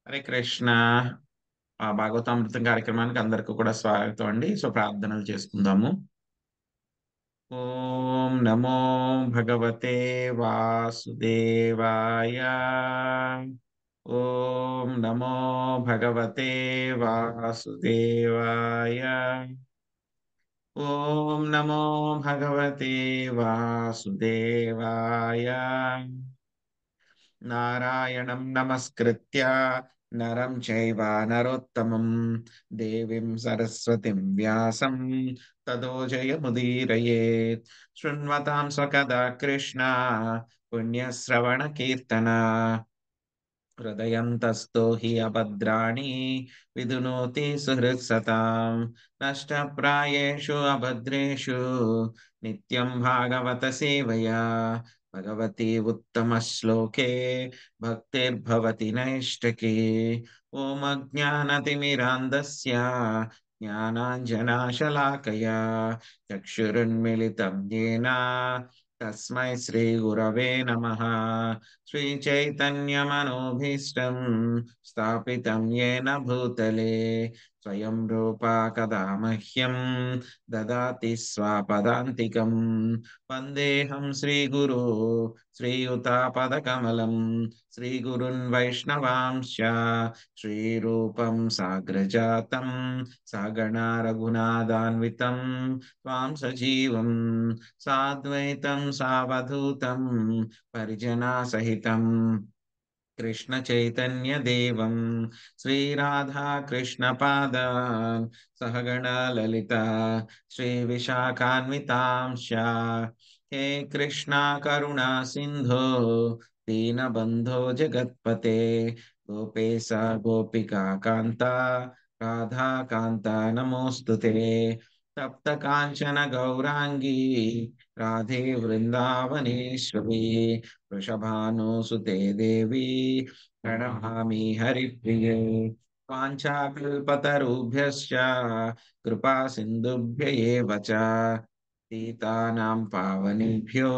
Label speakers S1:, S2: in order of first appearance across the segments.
S1: హరే కృష్ణ. భాగవతామృతం కార్యక్రమానికి అందరికీ కూడా స్వాగతం అండి. సో ప్రార్థనలు చేసుకుందాము. ఓం నమో భగవతే వాసుదేవాయ. ఓం నమో భగవతే వాసుదేవాయ. ఓం నమో భగవతే వాసుదేవాయ. నారాయణం నమస్కృత్య నరం చైవ నరోత్తమం దేవీం సరస్వతిం వ్యాసం తదో జయముదీరయేత్. శృణ్వతాం స్వకథా కృష్ణ పుణ్యశ్రవణ కీర్తన. హృదయంతస్థో హి అభద్రాణి విధునోతి సుహృత్సతాం. నష్టప్రాయేషు అభద్రేషు నిత్యం భాగవత సేవయా. భగవతి ఉత్తమ శ్లోకే భక్తిర్భవతి నైష్టకే. ఓం అజ్ఞానతిమిరాంధస్య జ్ఞానాంజనాశలాకయా చక్షురున్మిళితం యేన తస్మై శ్రీ గురవే నమః. శ్రీచైతన్యమనోభీష్టం స్థాపితం యేన భూతలే స్వయం రూపా కదా మహ్యం దదాతి స్వపదాంతికం. వందేహం శ్రీగురు శ్రీయుతాపదకమలం శ్రీగురున్ వైష్ణవాంశ్చ శ్రీరూపం సాగ్రజాతం సగణా రఘునాథాన్వితం త్వాం సజీవం సాద్వైతం సావధూతం పరిజనా సహితం కృష్ణ చైతన్య దేవం శ్రీరాధా కృష్ణ పాదాన్ సహగణ లలిత శ్రీ విశాఖాన్వితాంశ. హే కృష్ణ కరుణా సింధో దీనబంధో జగత్పతే గోపేశ గోపికా కాంత రాధా కాంత నమోస్తుతే. తప్త కాంచన గౌరాంగీ రాధే వృందావనేశ్వరి వృషభానుసుతే దేవి ప్రణమామి హరిప్రియే. వాంఛాకల్పతరుభ్యశ్చ కృపా సింధుభ్య ఏవ చ పతితానాం పావనేభ్యో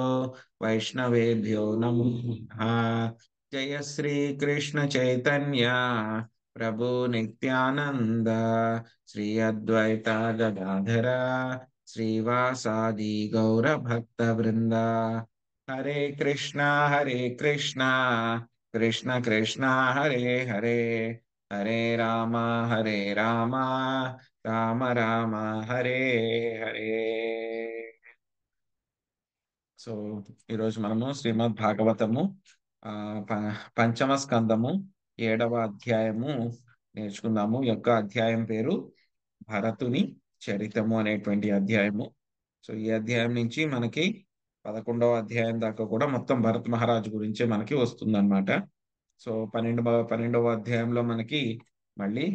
S1: వైష్ణవేభ్యో నమో నమః. జయ శ్రీ కృష్ణ చైతన్య ప్రభు నిత్యానంద శ్రీ అద్వైత గదాధర శ్రీవాసాది గౌర భక్త వృంద. హరే కృష్ణ కృష్ణ కృష్ణ హరే హరే హరే రామ రామ రామ హరే హరే. సో ఈరోజు మనము శ్రీమద్ భాగవతము పంచమ స్కందము 7వ అధ్యాయము నేర్చుకుందాము. ఈ యొక్క అధ్యాయం పేరు భరతుని చరితము అనేటువంటి అధ్యాయము. సో ఈ అధ్యాయం నుంచి మనకి 11వ అధ్యాయం దాకా కూడా మొత్తం భరత్ మహారాజు గురించే మనకి వస్తుందన్నమాట. సో 12వ అధ్యాయంలో మనకి మళ్ళీ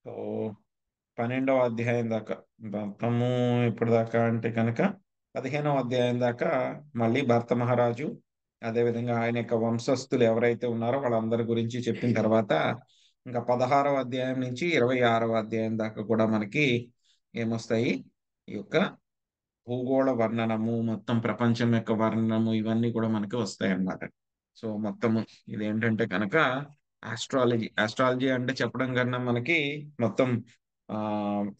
S1: సో 12వ అధ్యాయం దాకా మొత్తము ఇప్పుడు దాకా అంటే కనుక 15వ అధ్యాయం దాకా మళ్ళీ భరత మహారాజు అదేవిధంగా ఆయన యొక్క వంశస్థులు ఎవరైతే ఉన్నారో వాళ్ళందరి గురించి చెప్పిన తర్వాత ఇంకా 16వ అధ్యాయం నుంచి 26వ అధ్యాయం దాకా కూడా మనకి ఏమొస్తాయి, ఈ యొక్క భూగోళ వర్ణనము, మొత్తం ప్రపంచం యొక్క వర్ణనము, ఇవన్నీ కూడా మనకి వస్తాయి అన్నమాట. సో మొత్తము ఇదేంటంటే కనుక ఆస్ట్రాలజీ అంటే చెప్పడం కన్నా మనకి మొత్తం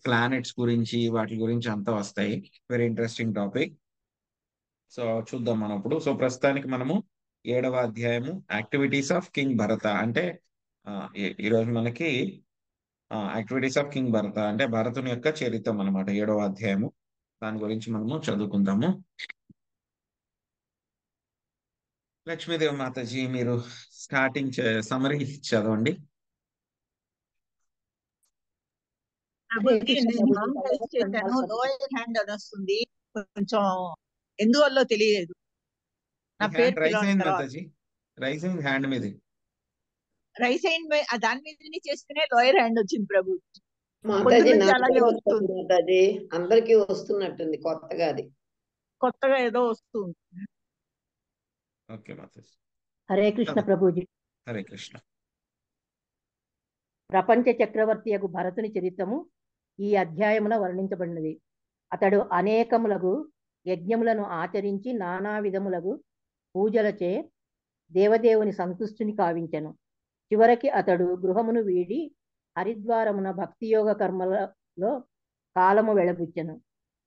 S1: ప్లానెట్స్ గురించి వాటి గురించి అంతా వస్తాయి. Very interesting topic. సో చూద్దాం మనం ఇప్పుడు. సో ప్రస్తుతానికి మనము 7వ అధ్యాయము యాక్టివిటీస్ ఆఫ్ కింగ్ భరత అంటే ఈరోజు మనకి యాక్టివిటీస్ ఆఫ్ కింగ్ భరత అంటే భరతుని యొక్క చరిత్రం అనమాట 7వ అధ్యాయము. దాని గురించి మనము చదువుకుందాము. లక్ష్మీదేవి మాతాజీ మీరు స్టార్టింగ్ సమరీ చదవండి.
S2: నేను రాంగ్ టైప్ చేశాను. లోయర్ హ్యాండ్ అని వస్తుంది, కొంచెం ఎందువల్ల తెలియలేదు. నా పేరు
S1: మాతాజీ రైజింగ్ హ్యాండ్ మీద
S2: రైస్ హ్యాండ్ దాని మీద చేస్తేనే లోయర్ హ్యాండ్ వచ్చింది ప్రభు.
S3: మాతాజీ
S2: అలాగే వస్తుంది.
S3: మాతాజీ అందరికి వస్తున్నట్టుంది కొత్తగా, అది
S2: కొత్తగా ఏదో వస్తుంది.
S1: ఓకే మాతాజీ.
S4: హరే కృష్ణ ప్రభుజీ.
S1: హరే కృష్ణ.
S4: ప్రపంచ చక్రవర్తి యొక్క భరతుని చరిత్రము ఈ అధ్యాయమున వర్ణించబడినది. అతడు అనేకములగు యజ్ఞములను ఆచరించి నానా విధములగు పూజలచే దేవదేవుని సంతుష్టిని కావించెను. చివరికి అతడు గృహమును వీడి హరిద్వారమున భక్తియోగ కర్మలలో కాలము వెళబుచ్చెను.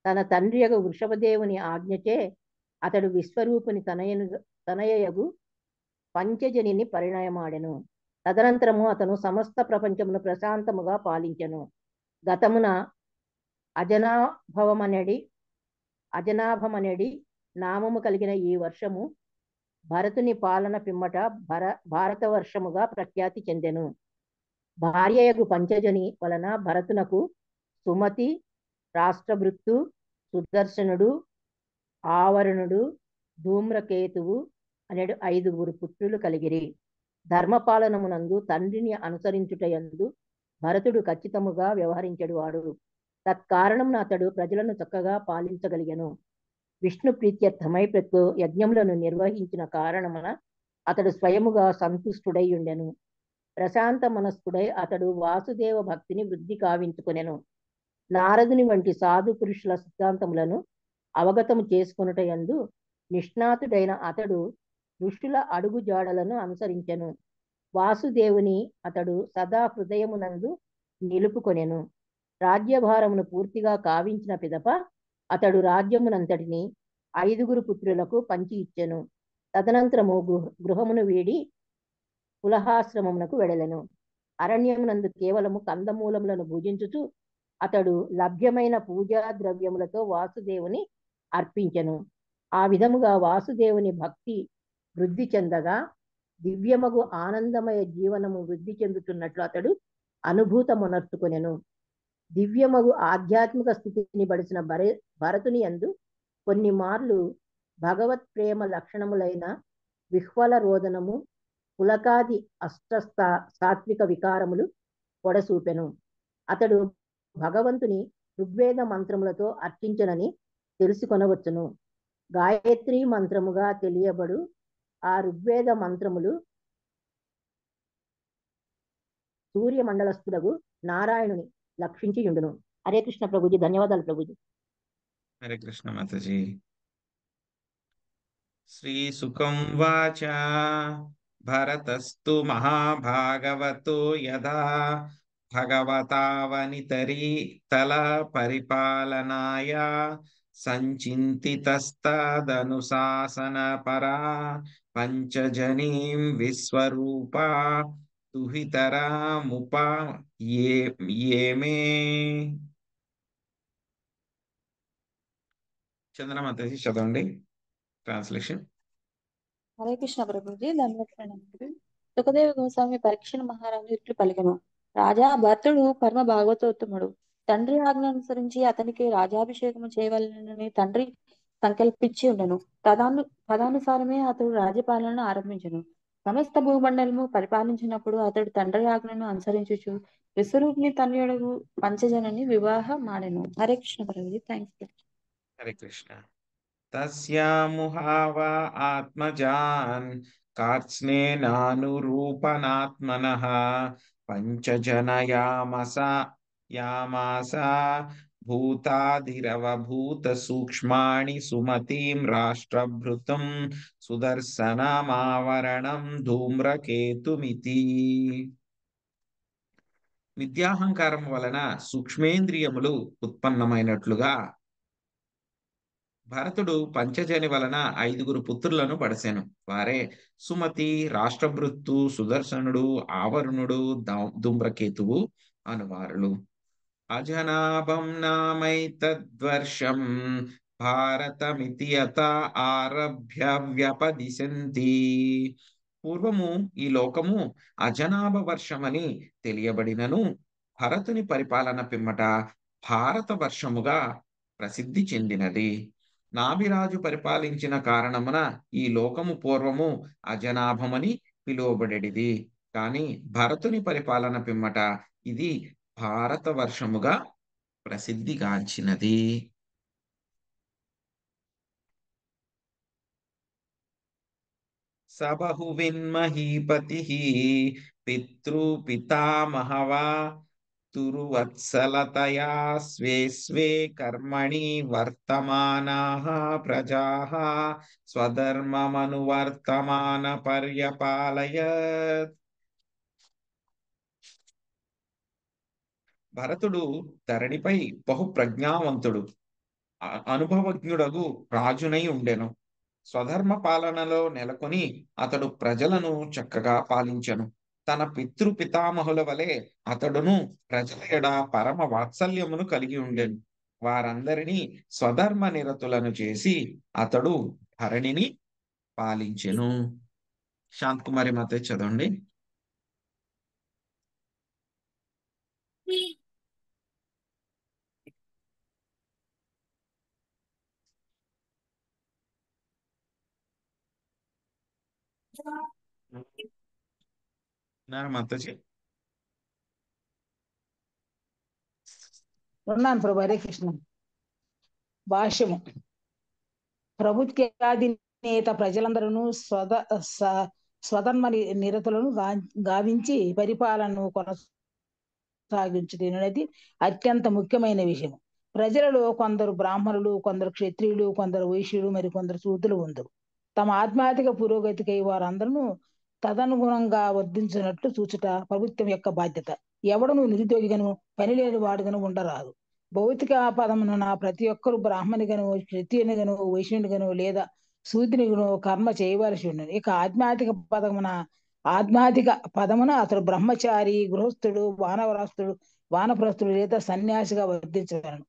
S4: తన తండ్రియగు వృషభదేవుని ఆజ్ఞచే అతడు విశ్వరూపుని తనయయగు పంచజనిని పరిణయమాడెను. తదనంతరము అతను సమస్త ప్రపంచమును ప్రశాంతముగా పాలించెను. గతమున అజనాభమనడి నామము కలిగిన ఈ వర్షము భరతుని పాలన పిమ్మట భారత వర్షముగా ప్రఖ్యాతి చెందెను. భార్యయగు పంచజని వలన భరతునకు సుమతి, రాష్ట్రభృత్తు, సుదర్శనుడు, ఆవరణుడు, ధూమ్రకేతువు అనేడు 5 పుత్రులు కలిగిరి. ధర్మపాలనమునందు తండ్రిని అనుసరించుటయందు భరతుడు ఖచ్చితముగా వ్యవహరించడు వాడు. తత్కారణమున అతడు ప్రజలను చక్కగా పాలించగలిగెను. విష్ణు ప్రీత్యర్థమై ప్రతి యజ్ఞములను నిర్వహించిన కారణమున అతడు స్వయముగా సంతుష్టుడై ఉండెను. ప్రశాంత మనస్కుడై అతడు వాసుదేవ భక్తిని వృద్ధి కావించుకొనెను. నారదుని వంటి సాధు పురుషుల సిద్ధాంతములను అవగతము చేసుకొనుటయందు నిష్ణాతుడైన అతడు ఋషుల అడుగు జాడలను అనుసరించెను. వాసుదేవుని అతడు సదా హృదయమునందు నిలుపుకొనెను. రాజ్యభారమును పూర్తిగా కావించిన పిదప అతడు రాజ్యమునంతటిని 5 పుత్రులకు పంచి ఇచ్చెను. తదనంతరము గృహమును వీడి పులహాశ్రమమునకు వెడలెను. అరణ్యమునందు కేవలము కందమూలములను భుజించుచు అతడు లభ్యమైన పూజా ద్రవ్యములతో వాసుదేవుని అర్పించెను. ఆ విధముగా వాసుదేవుని భక్తి వృద్ధి చెందగా దివ్యమగు ఆనందమయ జీవనము వృద్ధి చెందుతున్నట్లు అతడు అనుభూతమునర్చుకొనెను. దివ్యమగు ఆధ్యాత్మిక స్థితిని బడిసిన భరతుని యందు కొన్ని మార్లు భగవత్ ప్రేమ లక్షణములైన విహ్వల రోదనము, పులకాది సాత్విక వికారములు పొడసూపెను. అతడు భగవంతుని ఋగ్వేద మంత్రములతో అర్చించనని తెలుసుకొనవచ్చును. గాయత్రి మంత్రముగా తెలియబడు ఆ ఋగ్వేద మంత్రములు సూర్యమండలస్థుడగు నారాయణుని లక్షించి ఉండును. హరే కృష్ణ ప్రభుజీ. ధన్యవాదాలు ప్రభుజీ.
S1: హరే కృష్ణ మాతాజీ. శ్రీసుకం వాచ భరతస్తు మహాభాగవతో యదా భగవతావనితరీతల పరిపాలనాయ సంచింతితస్తదనుశాసనపరా పంచజనీం విశ్వరూపా తుహితరాముపయేమే. చంద్రమాతాజీ చదవండి ట్రాన్స్లేషన్.
S5: హరే కృష్ణ ప్రభుజీ. ధన్యవాదాలు. సుఖదేవ గోస్వామి పరీక్షణ మహారాజు ఇట్లు పలికెను. రాజా భర్తుడు పరమ భాగవతోత్తముడు. తండ్రి ఆజ్ఞ అనుసరించి అతనికి రాజాభిషేకము చేయవలనని తండ్రి సంకల్పించి ఉండెను. తదానుసారమే అతడు రాజ్యపాలనను ఆరంభించెను. సమస్త భూమండలము పరిపాలించినప్పుడు అతడు తండ్రి ఆజ్ఞను అనుసరించుచు విశ్వరూపిణి తనయుడు పంచజనని వివాహమాడెను. హరే కృష్ణ ప్రభుజీ. థ్యాంక్స్.
S1: హరే కృష్ణ. తస్యాముహావ ఆత్మజాన్ కార్త్స్నేనానురూపనాత్మనః పంచజనయామాస భూతాదిరవభూత సూక్ష్మాణి సుమతిం రాష్ట్రభృతం సుదర్శనమావరణం ధూమ్రకేతుమితి. విద్యాహంకారం వలన సూక్ష్మేంద్రియములు ఉత్పన్నమైనట్లుగా భరతుడు పంచజని వలన 5 పుత్రులను పడసెను. వారే సుమతి, రాష్ట్రభృత్తు, సుదర్శనుడు, ఆవరుణుడు, ధూమ్రకేతువు అనువారులు. అజనాభం నామైతద్వర్షం భారతమితి యత ఆరభ్య వ్యపదిశంతి. పూర్వము ఈ లోకము అజనాభ వర్షమని తెలియబడినను భరతుని పరిపాలన పిమ్మట భారత వర్షముగా ప్రసిద్ధి చెందినది. నాభిరాజు పరిపాలించిన కారణమున ఈ లోకము పూర్వము అజనాభమని పిలువబడేది. కాని భరతుని పరిపాలన పిమ్మట ఇది భారత వర్షముగా ప్రసిద్ధిగాంచినది. సబహువిన్మహీపతి పితృపితామహవా తురువత్సలతయా స్వే స్వే కర్మణి వర్తమానాః ప్రజాః స్వధర్మమనువర్తమాన పర్యపాలయత్. భరతుడు ధరణిపై బహు ప్రజ్ఞావంతుడు, అనుభవజ్ఞుడగు రాజునై ఉండెను. స్వధర్మ పాలనలో నెలకొని అతడు ప్రజలను చక్కగా పాలించెను. తన పితృపితామహుల వలె అతడును ప్రజల ఎడ పరమ వాత్సల్యమును కలిగి ఉండెను. వారందరినీ స్వధర్మ నిరతులను చేసి అతడు ధరణిని పాలించెను. శాంతకుమారి మాత చదవండి. మాతాజీ
S6: ఉన్నాను ప్రభు. హరే కృష్ణ. భాష్యము. ప్రభుత్వాధినేత ప్రజలందరూ స్వధర్మ నిరతులను గావించి పరిపాలనను కొనసాగించుటనేది అత్యంత ముఖ్యమైన విషయం. ప్రజలలో కొందరు బ్రాహ్మణులు, కొందరు క్షత్రియులు, కొందరు వైశ్యులు, మరి కొందరు శూద్రులు ఉందరు. తమ ఆధ్యాత్మిక పురోగతికై వారందరూ తదనుగుణంగా వర్ధించినట్లు చూచుట ప్రభుత్వం యొక్క బాధ్యత. ఎవడను నిరుద్యోగిగను పని లేని వాడుగను ఉండరాదు. భౌతిక పదమున ప్రతి ఒక్కరు బ్రాహ్మణిగను, క్షత్రియునిగను, వైశ్యునిగను లేదా శూద్రునిగను కర్మ చేయవలసి ఉండను. ఇక ఆధ్యాత్మిక పదమున అతడు బ్రహ్మచారి, గృహస్థుడు, వానప్రస్థుడు లేదా సన్యాసిగా వర్ధించగలను.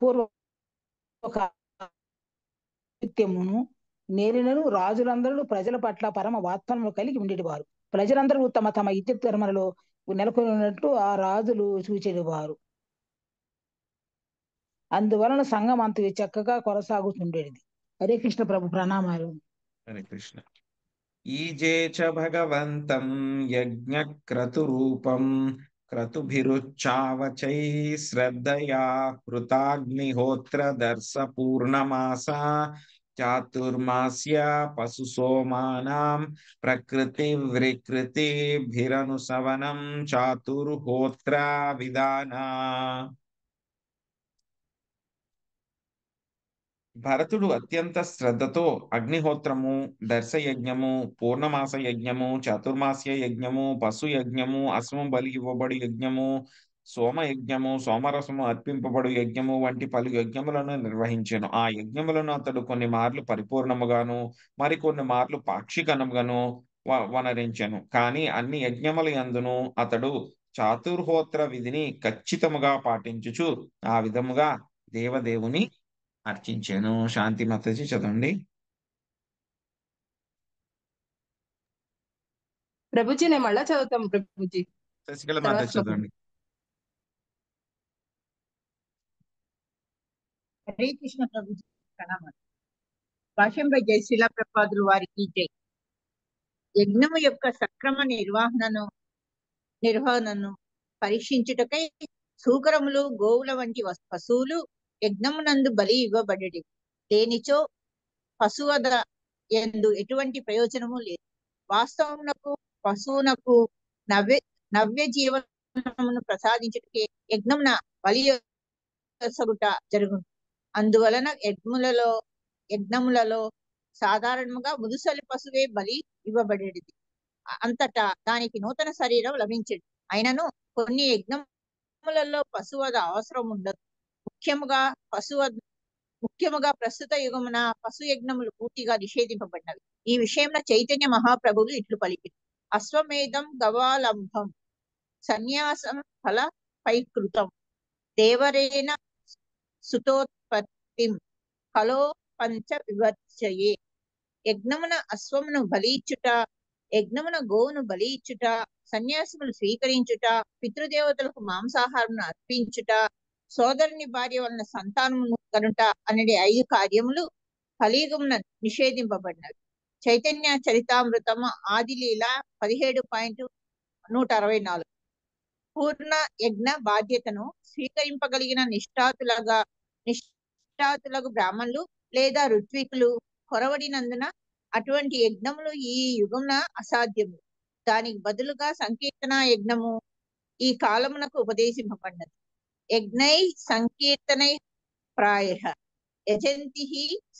S6: పూర్వమును నేరినను రాజులందరూ ప్రజల పట్ల పరమ వాత్సల్యము కలిగి ఉండేటివారు. ప్రజలందరూ తమ తమ ఇజ్జత్ ధర్మలలో నెలకొన్నట్లు ఆ రాజులు చూచేవారు. అందువలన సంఘం అంత చక్కగా కొనసాగుతుండేది. హరే కృష్ణ ప్రభు. ప్రణామాలు.
S1: హరే కృష్ణ. ఈజే చ భగవంతం యజ్ఞ క్రతురూపం క్రతుభిరుచ్చావచై శ్రద్ధయా కృతాగ్నిహోత్ర దర్శ పూర్ణమాస చాతుర్మాస్య పశు సోమానాం ప్రకృతి వికృతిభిరనుసవనం చాతుర్హోత్ర విధానా. భరతుడు అత్యంత శ్రద్ధతో అగ్నిహోత్రము, దర్శయజ్ఞము, పూర్ణమాస యజ్ఞము, చతుర్మాస్య యజ్ఞము, పశు యజ్ఞము, అశ్వము బలి ఇవ్వబడి యజ్ఞము, సోమయజ్ఞము, సోమరసము అర్పింపబడు యజ్ఞము వంటి పలు యజ్ఞములను నిర్వహించెను. ఆ యజ్ఞములను అతడు కొన్ని మార్లు పరిపూర్ణముగాను, మరికొన్ని మార్లు పాక్షికముగాను వనరించెను. కానీ అన్ని యజ్ఞముల యందును అతడు చాతుర్హోత్ర విధిని ఖచ్చితముగా పాటించుచు ఆ విధముగా దేవదేవుని అర్చించాను. శాంతి మాతాజీ చదవండి.
S7: ప్రభుజీ నేను మళ్ళా చదువుతాం ప్రభుజీ.
S1: శశికళ మాతాజీ చదవండి.
S2: హరే కృష్ణ ప్రభు. ప్రణామాలు. భాష్యంపై జై శ్రీల ప్రభుపాదులు వారికి జై. యజ్ఞము యొక్క సక్రమ నిర్వహణను పరీక్షించుటకై సూకరములు, గోవుల వంటి పశువులు యజ్ఞమునందు బలి ఇవ్వబడేది. దేనిచో పశువద ఎందు ఎటువంటి ప్రయోజనము లేదు. వాస్తవమునకు పశువునకు నవ్య జీవనమును ప్రసాదించుటకే యజ్ఞమున బలి సగుట జరుగును. అందువలన యజ్ఞములలో సాధారణముగా ముదుసలి పశువే బలి ఇవ్వబడేది. అంతటా దానికి నూతన శరీరం లభించదు. అయినను కొన్ని యజ్ఞములలో పశువద అవసరం ఉండదు. ముఖ్యముగా ప్రస్తుత యుగమున పశు యజ్ఞములు పూర్తిగా నిషేధింపబడినవి. ఈ విషయంలో చైతన్య మహాప్రభువులు ఇట్లు పలికి: అశ్వమేధం గవాలంభం సన్యాసం ఫల పైకృతం దేవరేణ సుతోత్పత్తిం కలో పంచ వివర్చయే. యజ్ఞమున అశ్వమును బలిచ్చుట, యజ్ఞమున గోవును బలిచ్చుట, సన్యాసములు స్వీకరించుట, పితృదేవతలకు మాంసాహారమును అర్పించుట, సోదరుని భార్య వలన సంతానమును కనుట అనేది 5 కార్యములు కలియుగమున నిషేధింపబడినవి. చైతన్య చరితామృతము ఆదిలీల 17.164. పూర్ణ యజ్ఞ బాధ్యతను స్వీకరింపగలిగిన నిష్ఠాతులకు బ్రాహ్మణులు లేదా ఋత్వికులు కొరవడినందున అటువంటి యజ్ఞములు ఈ యుగమున అసాధ్యము. దానికి బదులుగా సంకీర్తన యజ్ఞము, ఈ కాలమునకు ఉపదేశింపబడినది. యజ్ఞై సంకీర్తనై ప్రాయ యజంతి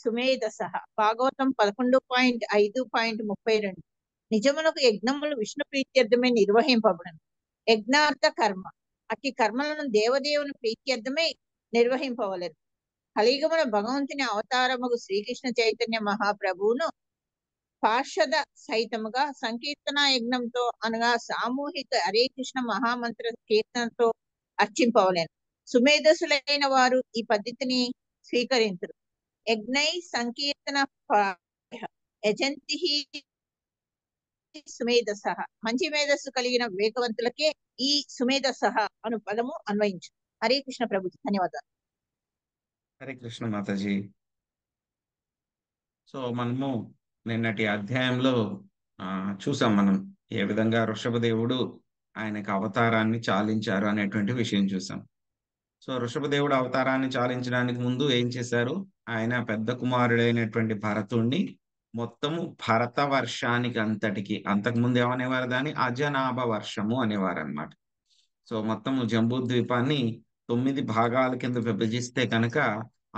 S2: సుమేధస. భాగవతం 11.5.32. నిజమునకు యజ్ఞములు విష్ణు ప్రీత్యర్థమై నిర్వహింపబడను. యజ్ఞార్థ కర్మ, అట్టి కర్మలను దేవదేవుని ప్రీత్యర్థమై నిర్వహింపవలెను. కలియుగమున భగవంతుని అవతారముగు శ్రీకృష్ణ చైతన్య మహాప్రభువును పార్షద సహితముగా సంకీర్తన యజ్ఞంతో అనగా సామూహిక హరే కృష్ణ మహామంత్ర కీర్తనతో అర్చింపవలెను. సుమేధసులైన వారు ఈ పద్ధతిని స్వీకరించరు. యజ్ఞై సంకీర్తన యజంతి సుమేధస. మంచి మేధస్సు కలిగిన వివేకవంతులకే ఈ సుమేధస అను పదము అన్వయించు. హరే కృష్ణ ప్రభుజీ, ధన్యవాదాలు.
S1: హరే కృష్ణ మాతాజీ. సో మనము నిన్నటి అధ్యాయంలో చూసాం మనం ఏ విధంగా వృషభదేవుడు ఆయనకు అవతారాన్ని చాలించారు అనేటువంటి విషయం చూసాం. సో వృషభదేవుడు అవతారాన్ని చాలించడానికి ముందు ఏం చేశారు? ఆయన పెద్ద కుమారుడైనటువంటి భరతుణ్ణి మొత్తము భరత వర్షానికి అంతటికి, అంతకుముందు ఏమనేవారు? దాన్ని అజనాభ వర్షము అనేవారు అనమాట. సో మొత్తము జంబూద్వీపాన్ని 9 భాగాల కింద విభజిస్తే కనుక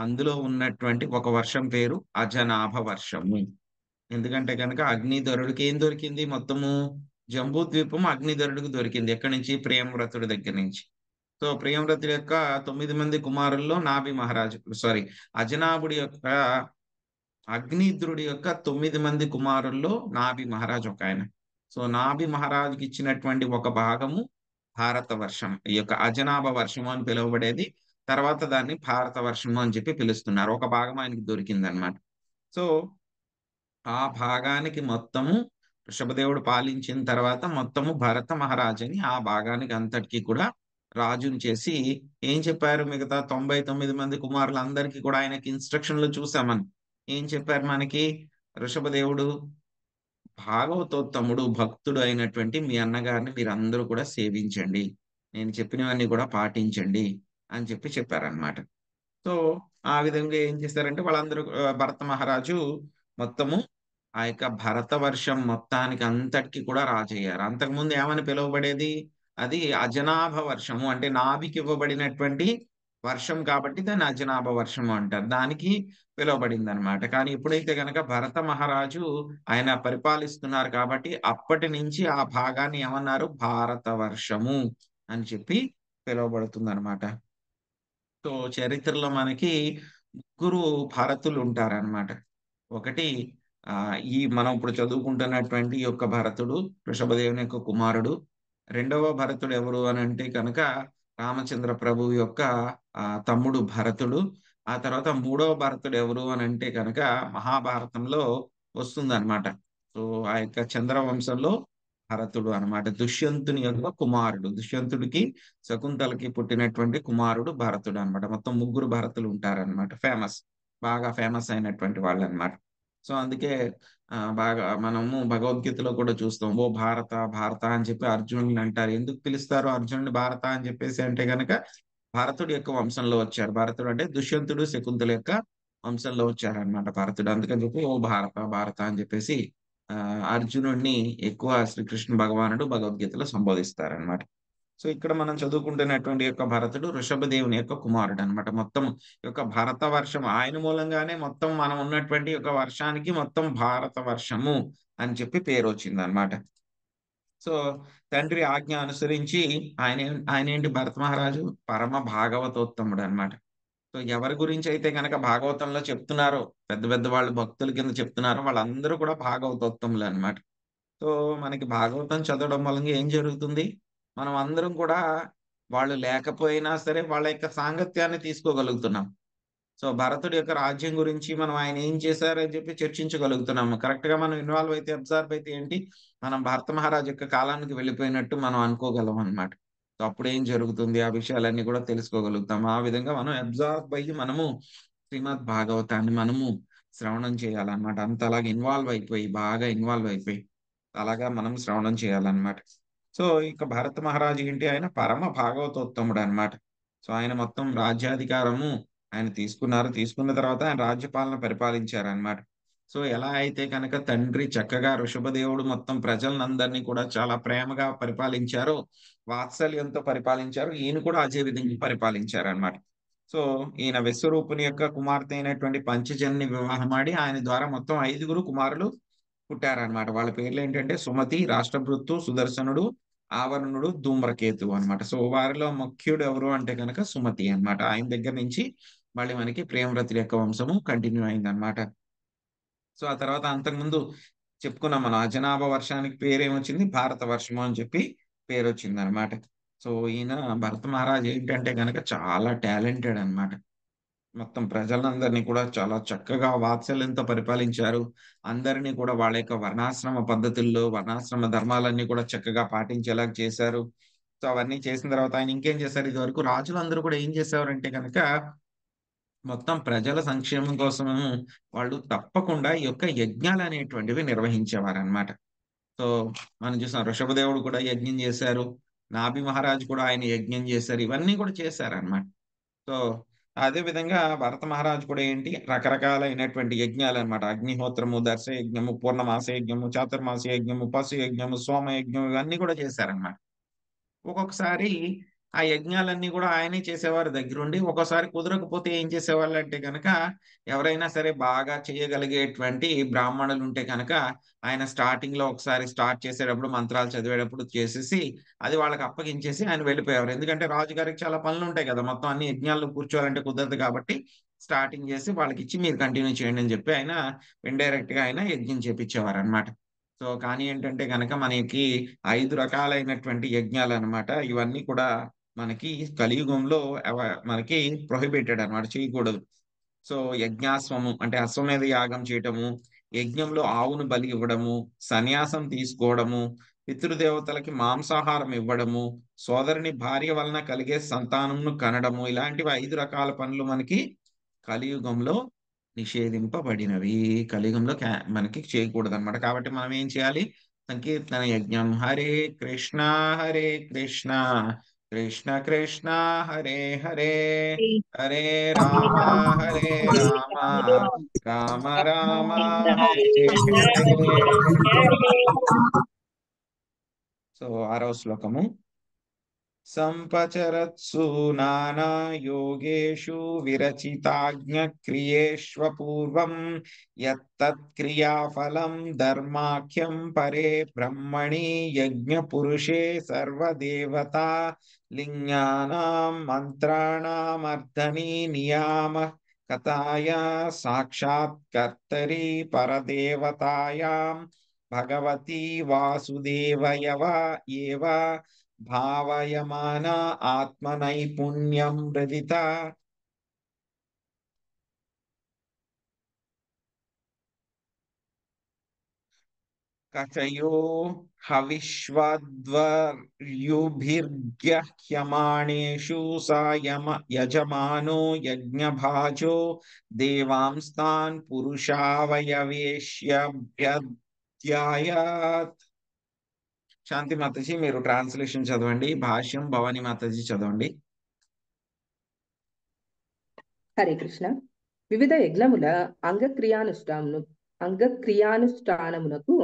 S1: అందులో ఉన్నటువంటి ఒక వర్షం పేరు అజనాభ వర్షము. ఎందుకంటే కనుక అగ్నిధరుడికి ఏం దొరికింది? మొత్తము జంబూద్వీపం అగ్నిధరుడికి దొరికింది. ఎక్కడి నుంచి? ప్రియంవ్రతుడి దగ్గర నుంచి. సో ప్రియంవ్రతుడి యొక్క 9 మంది కుమారుల్లో నాభి మహారాజు అజనాభుడి యొక్క అగ్నిద్రుడి యొక్క 9 మంది కుమారుల్లో నాభి మహారాజు ఒక ఆయన. సో నాభి మహారాజుకి ఇచ్చినటువంటి ఒక భాగము భారత వర్షం, ఈ యొక్క అజనాభ వర్షము అని పిలువబడేది. తర్వాత దాన్ని భారత వర్షము అని చెప్పి పిలుస్తున్నారు. ఒక భాగం ఆయనకి దొరికింది అనమాట. సో ఆ భాగానికి మొత్తము వృషభదేవుడు పాలించిన తర్వాత మొత్తము భరత మహారాజుని ఆ భాగానికి అంతటికి కూడా రాజుని చేసి ఏం చెప్పారు? మిగతా 99 మంది కుమారులందరికీ కూడా ఆయనకి ఇన్స్ట్రక్షన్లు చూసామని ఏం చెప్పారు మనకి? వృషభదేవుడు భాగవతోత్తముడు భక్తుడు అయినటువంటి మీ అన్నగారిని మీరందరూ కూడా సేవించండి, నేను చెప్పినవన్నీ కూడా పాటించండి అని చెప్పి చెప్పారనమాట. సో ఆ విధంగా ఏం చేశారంటే వాళ్ళందరూ భరత మహారాజు మొత్తము ఆ యొక్క భరత వర్షం మొత్తానికి అంతటికి కూడా రాజయ్యారు. అంతకుముందు ఏమని పిలువబడేది? అది అజనాభ వర్షము, అంటే నాభికి ఇవ్వబడినటువంటి వర్షం కాబట్టి దాన్ని అజనాభ వర్షము అంటారు. దానికి పిలువబడింది అనమాట. కానీ ఎప్పుడైతే కనుక భరత మహారాజు ఆయన పరిపాలిస్తున్నారు కాబట్టి అప్పటి నుంచి ఆ భాగాన్ని ఏమన్నారు? భారత వర్షము అని చెప్పి పిలువబడుతుంది అనమాట. సో చరిత్రలో మనకి 3 భారతులు ఉంటారనమాట. ఒకటి ఈ మనం ఇప్పుడు చదువుకుంటున్నటువంటి యొక్క భరతుడు వృషభదేవుని యొక్క కుమారుడు. రెండవ భరతుడు ఎవరు అని అంటే కనుక రామచంద్ర ప్రభు యొక్క తమ్ముడు భరతుడు. ఆ తర్వాత 3వ భరతుడు ఎవరు అని అంటే కనుక మహాభారతంలో వస్తుంది అనమాట. సో ఆ యొక్క చంద్రవంశంలో భరతుడు అనమాట, దుష్యంతుని యొక్క కుమారుడు. దుష్యంతుడికి శకుంతలకి పుట్టినటువంటి కుమారుడు భరతుడు అనమాట. మొత్తం 3 భరతులు ఉంటారనమాట. బాగా ఫేమస్ అయినటువంటి వాళ్ళు అనమాట. సో అందుకే బాగా మనము భగవద్గీతలో కూడా చూస్తాం, ఓ భారత భారత అని చెప్పి అర్జునుడిని అంటారు. ఎందుకు పిలుస్తారు అర్జునుడిని భారత అని చెప్పేసి అంటే కనుక భరతుడి యొక్క వంశంలో వచ్చారు. భరతుడు అంటే దుష్యంతుడు శకుంతల యొక్క వంశంలో వచ్చారనమాట భరతుడు. అందుకని చెప్పి ఓ భారత భారత అని చెప్పేసి అర్జునుడిని ఎక్కువ శ్రీకృష్ణ భగవానుడు భగవద్గీతలో సంబోధిస్తారనమాట. సో ఇక్కడ మనం చదువుకుంటున్నటువంటి యొక్క భరతుడు వృషభదేవుని యొక్క కుమారుడు అనమాట. మొత్తం యొక్క భరత వర్షం ఆయన మూలంగానే మొత్తం మనం ఉన్నటువంటి యొక్క వర్షానికి మొత్తం భారత వర్షము అని చెప్పి పేరు వచ్చింది అనమాట. సో తండ్రి ఆజ్ఞ అనుసరించి ఆయన ఏంటి? భరత మహారాజు పరమ భాగవతోత్తముడు అనమాట. సో ఎవరి గురించి అయితే కనుక భాగవతంలో చెప్తున్నారో, పెద్ద పెద్ద వాళ్ళు భక్తుల కింద చెప్తున్నారో వాళ్ళందరూ కూడా భాగవతోత్తములు అనమాట. సో మనకి భాగవతం చదవడం వల్ల ఏం జరుగుతుంది? మనం అందరం కూడా వాళ్ళు లేకపోయినా సరే వాళ్ళ యొక్క సాంగత్యాన్ని తీసుకోగలుగుతున్నాం. సో భరతుడి యొక్క రాజ్యం గురించి మనం ఆయన ఏం చేశారని చెప్పి చర్చించగలుగుతున్నాము. కరెక్ట్ గా మనం ఇన్వాల్వ్ అయితే, అబ్జర్వ్ అయితే ఏంటి, మనం భరత మహారాజు యొక్క కాలానికి వెళ్ళిపోయినట్టు మనం అనుకోగలం అనమాట. సో అప్పుడు ఏం జరుగుతుంది ఆ విషయాలన్నీ కూడా తెలుసుకోగలుగుతాం. ఆ విధంగా మనం అబ్జర్వ్ అయ్యి మనము శ్రీమద్ భాగవతాన్ని మనము శ్రవణం చేయాలన్నమాట. అంత అలాగే బాగా ఇన్వాల్వ్ అయిపోయి అలాగా మనం శ్రవణం చేయాలన్నమాట. సో ఇక భరత మహారాజు ఏంటి? ఆయన పరమ భాగవతోత్తముడు అనమాట. సో ఆయన మొత్తం రాజ్యాధికారము ఆయన తీసుకున్న తర్వాత ఆయన రాజ్యపాలన పరిపాలించారనమాట. సో ఎలా అయితే కనుక తండ్రి చక్కగా ఋషభదేవుడు మొత్తం ప్రజలందరినీ కూడా చాలా ప్రేమగా పరిపాలించారో, వాత్సల్యంతో పరిపాలించారో, ఈయన కూడా అదే విధంగా పరిపాలించారన్నమాట. సో ఈయన విశ్వరూపుని యొక్క కుమార్తె అయినటువంటి పంచజన్ని వివాహమాడి ఆయన ద్వారా మొత్తం 5 కుమారులు పుట్టారనమాట. వాళ్ళ పేర్లు ఏంటంటే సుమతి, రాష్ట్రభృత్తు, సుదర్శనుడు, ఆవరణుడు, ధూమ్రకేతు అన్నమాట. సో వారిలో ముఖ్యుడు ఎవరు అంటే కనుక సుమతి అన్నమాట. ఆయన దగ్గర నుంచి మళ్ళీ మనకి ప్రేమవ్రతుల యొక్క వంశము కంటిన్యూ అయిందన్నమాట. సో ఆ తర్వాత అంతకుముందు చెప్పుకున్నాం మనం, అజనాభ వర్షానికి పేరేమొచ్చింది, భారత వర్షము అని చెప్పి పేరు వచ్చింది అనమాట. సో ఈయన భరత మహారాజ్ ఏంటంటే కనుక చాలా టాలెంటెడ్ అన్నమాట. మొత్తం ప్రజలందరినీ కూడా చాలా చక్కగా వాత్సల్యంతో పరిపాలించారు. అందరినీ కూడా వాళ్ళ యొక్క వర్ణాశ్రమ పద్ధతుల్లో, వర్ణాశ్రమ ధర్మాలన్నీ కూడా చక్కగా పాటించేలా చేశారు. సో అవన్నీ చేసిన తర్వాత ఆయన ఇంకేం చేశారు, ఇదివరకు రాజులందరూ కూడా ఏం చేసేవారంటే కనుక మొత్తం ప్రజల సంక్షేమం కోసము వాళ్ళు తప్పకుండా ఈ యొక్క యజ్ఞాలు అనేటువంటివి నిర్వహించేవారన్నమాట. సో మనం చూసాం, ఋషభదేవుడు కూడా యజ్ఞం చేశారు, నాభి మహారాజు కూడా ఆయన యజ్ఞం చేశారు, ఇవన్నీ కూడా చేశారన్నమాట. సో అదే విధంగా భరత మహారాజు కూడా ఏంటి, రకరకాలైనటువంటి యజ్ఞాలు అన్నమాట. అగ్నిహోత్రము, దర్శ యజ్ఞము, పూర్ణమాస యజ్ఞము, చాతుర్మాస యజ్ఞము, పశు యజ్ఞము, సోమ యజ్ఞము, ఇవన్నీ కూడా చేశారన్నమాట. ఒక్కొక్కసారి ఆ యజ్ఞాలన్నీ కూడా ఆయనే చేసేవారు దగ్గరుండి. ఒక్కోసారి కుదరకపోతే ఏం చేసేవాళ్ళు అంటే గనక, ఎవరైనా సరే బాగా చేయగలిగేటువంటి బ్రాహ్మణులు ఉంటే కనుక ఆయన స్టార్టింగ్ లో ఒకసారి స్టార్ట్ చేసేటప్పుడు మంత్రాలు చదివేటప్పుడు చేసేసి అది వాళ్ళకి అప్పగించేసి ఆయన వెళ్ళిపోయేవారు. ఎందుకంటే రాజుగారికి చాలా పనులు ఉంటాయి కదా, మొత్తం అన్ని యజ్ఞాల్లో కూర్చోవాలంటే కుదరదు కాబట్టి స్టార్టింగ్ చేసి వాళ్ళకి ఇచ్చి మీరు కంటిన్యూ చేయండి అని చెప్పి ఆయన ఇండైరెక్ట్ గా ఆయన యజ్ఞం చేపించేవారు అనమాట. సో కానీ ఏంటంటే కనుక మనకి 5 రకాలైనటువంటి యజ్ఞాలు అన్నమాట. ఇవన్నీ కూడా మనకి కలియుగంలో మనకి ప్రొహిబిటెడ్ అన్నమాట, చేయకూడదు. సో యజ్ఞాశ్వము అంటే అశ్వమేధ యాగం చేయటము, యజ్ఞంలో ఆవును బలి ఇవ్వడము, సన్యాసం తీసుకోవడము, పితృదేవతలకి మాంసాహారం ఇవ్వడము, సోదరుని భార్య వలన కలిగే సంతానమును కనడము, ఇలాంటివి 5 రకాల పనులు మనకి కలియుగంలో నిషేధింపబడినవి. కలియుగంలో మనకి చేయకూడదు అనమాట. కాబట్టి మనం ఏం చేయాలి, సంకీర్తన యజ్ఞం. హరే కృష్ణ హరే కృష్ణ కృష్ణ కృష్ణ హరే హరే, హరే రామ హరే రామ రామ రామ హరే హరే. సో 6వ శ్లోకము. సంపచరత్సు నానా యోగేషు విరచితాజ్ఞ క్రియేష్వపూర్వం యత్తత్ క్రియాఫలం ధర్మాఖ్యం పరే బ్రహ్మణి యజ్ఞ పురుషే సర్వదేవతా లింగానాం మంత్రాణామర్ధని నియామ కథాయ సాక్షాత్ కర్తరి పరదేవతాయాం భగవతి వాసుదేవయవ ఏవ భావయమాన ఆత్మనైపుణ్యం ప్రదిత. కచయో హవిష్వద్వర్యుభిర్గ్యహ్యమాణేషు యజమానో యజ్ఞభాజో దేవాంస్తాన్ పురుషావయవేష్యభ్యధ్యాయాత్. శాంతి మాతాజీ మీరు ట్రాన్స్లేషన్ చదవండి, భాష్యం భవానీ మాతాజీ చదవండి.
S7: హరే కృష్ణ. వివిధ యజ్ఞముల అంగక్రియానుష్ఠానమునకు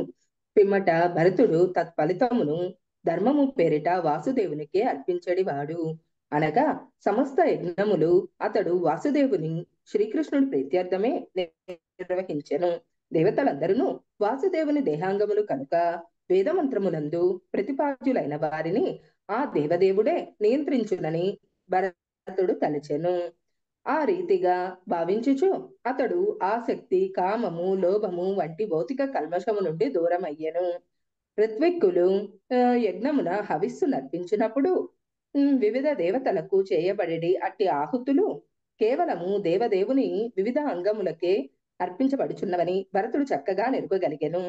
S7: పిమ్మట భరతుడు తత్ఫలితమును ధర్మము పేరిట వాసుదేవునికే అర్పించడివాడు. అనగా సమస్త యజ్ఞములు అతడు వాసుదేవుని శ్రీకృష్ణుడి ప్రీత్యర్థమే నిర్వహించెను. దేవతలందరూ వాసుదేవుని దేహాంగములు కనుక వేదమంత్రమునందు ప్రతిపాద్యులైన వారిని ఆ దేవదేవుడే నియంత్రించునని భరతుడు తలచెను. ఆ రీతిగా భావించుచు అతడు ఆసక్తి, కామము, లోభము వంటి భౌతిక కల్మషము నుండి దూరం అయ్యెను. ఋత్విక్కులు యజ్ఞమున హవిస్సు నర్పించినప్పుడు వివిధ దేవతలకు చేయబడి అట్టి ఆహుతులు కేవలము దేవదేవుని వివిధ అంగములకే అర్పించబడుచున్నవని భరతుడు చక్కగా నెరుగగలిగెను.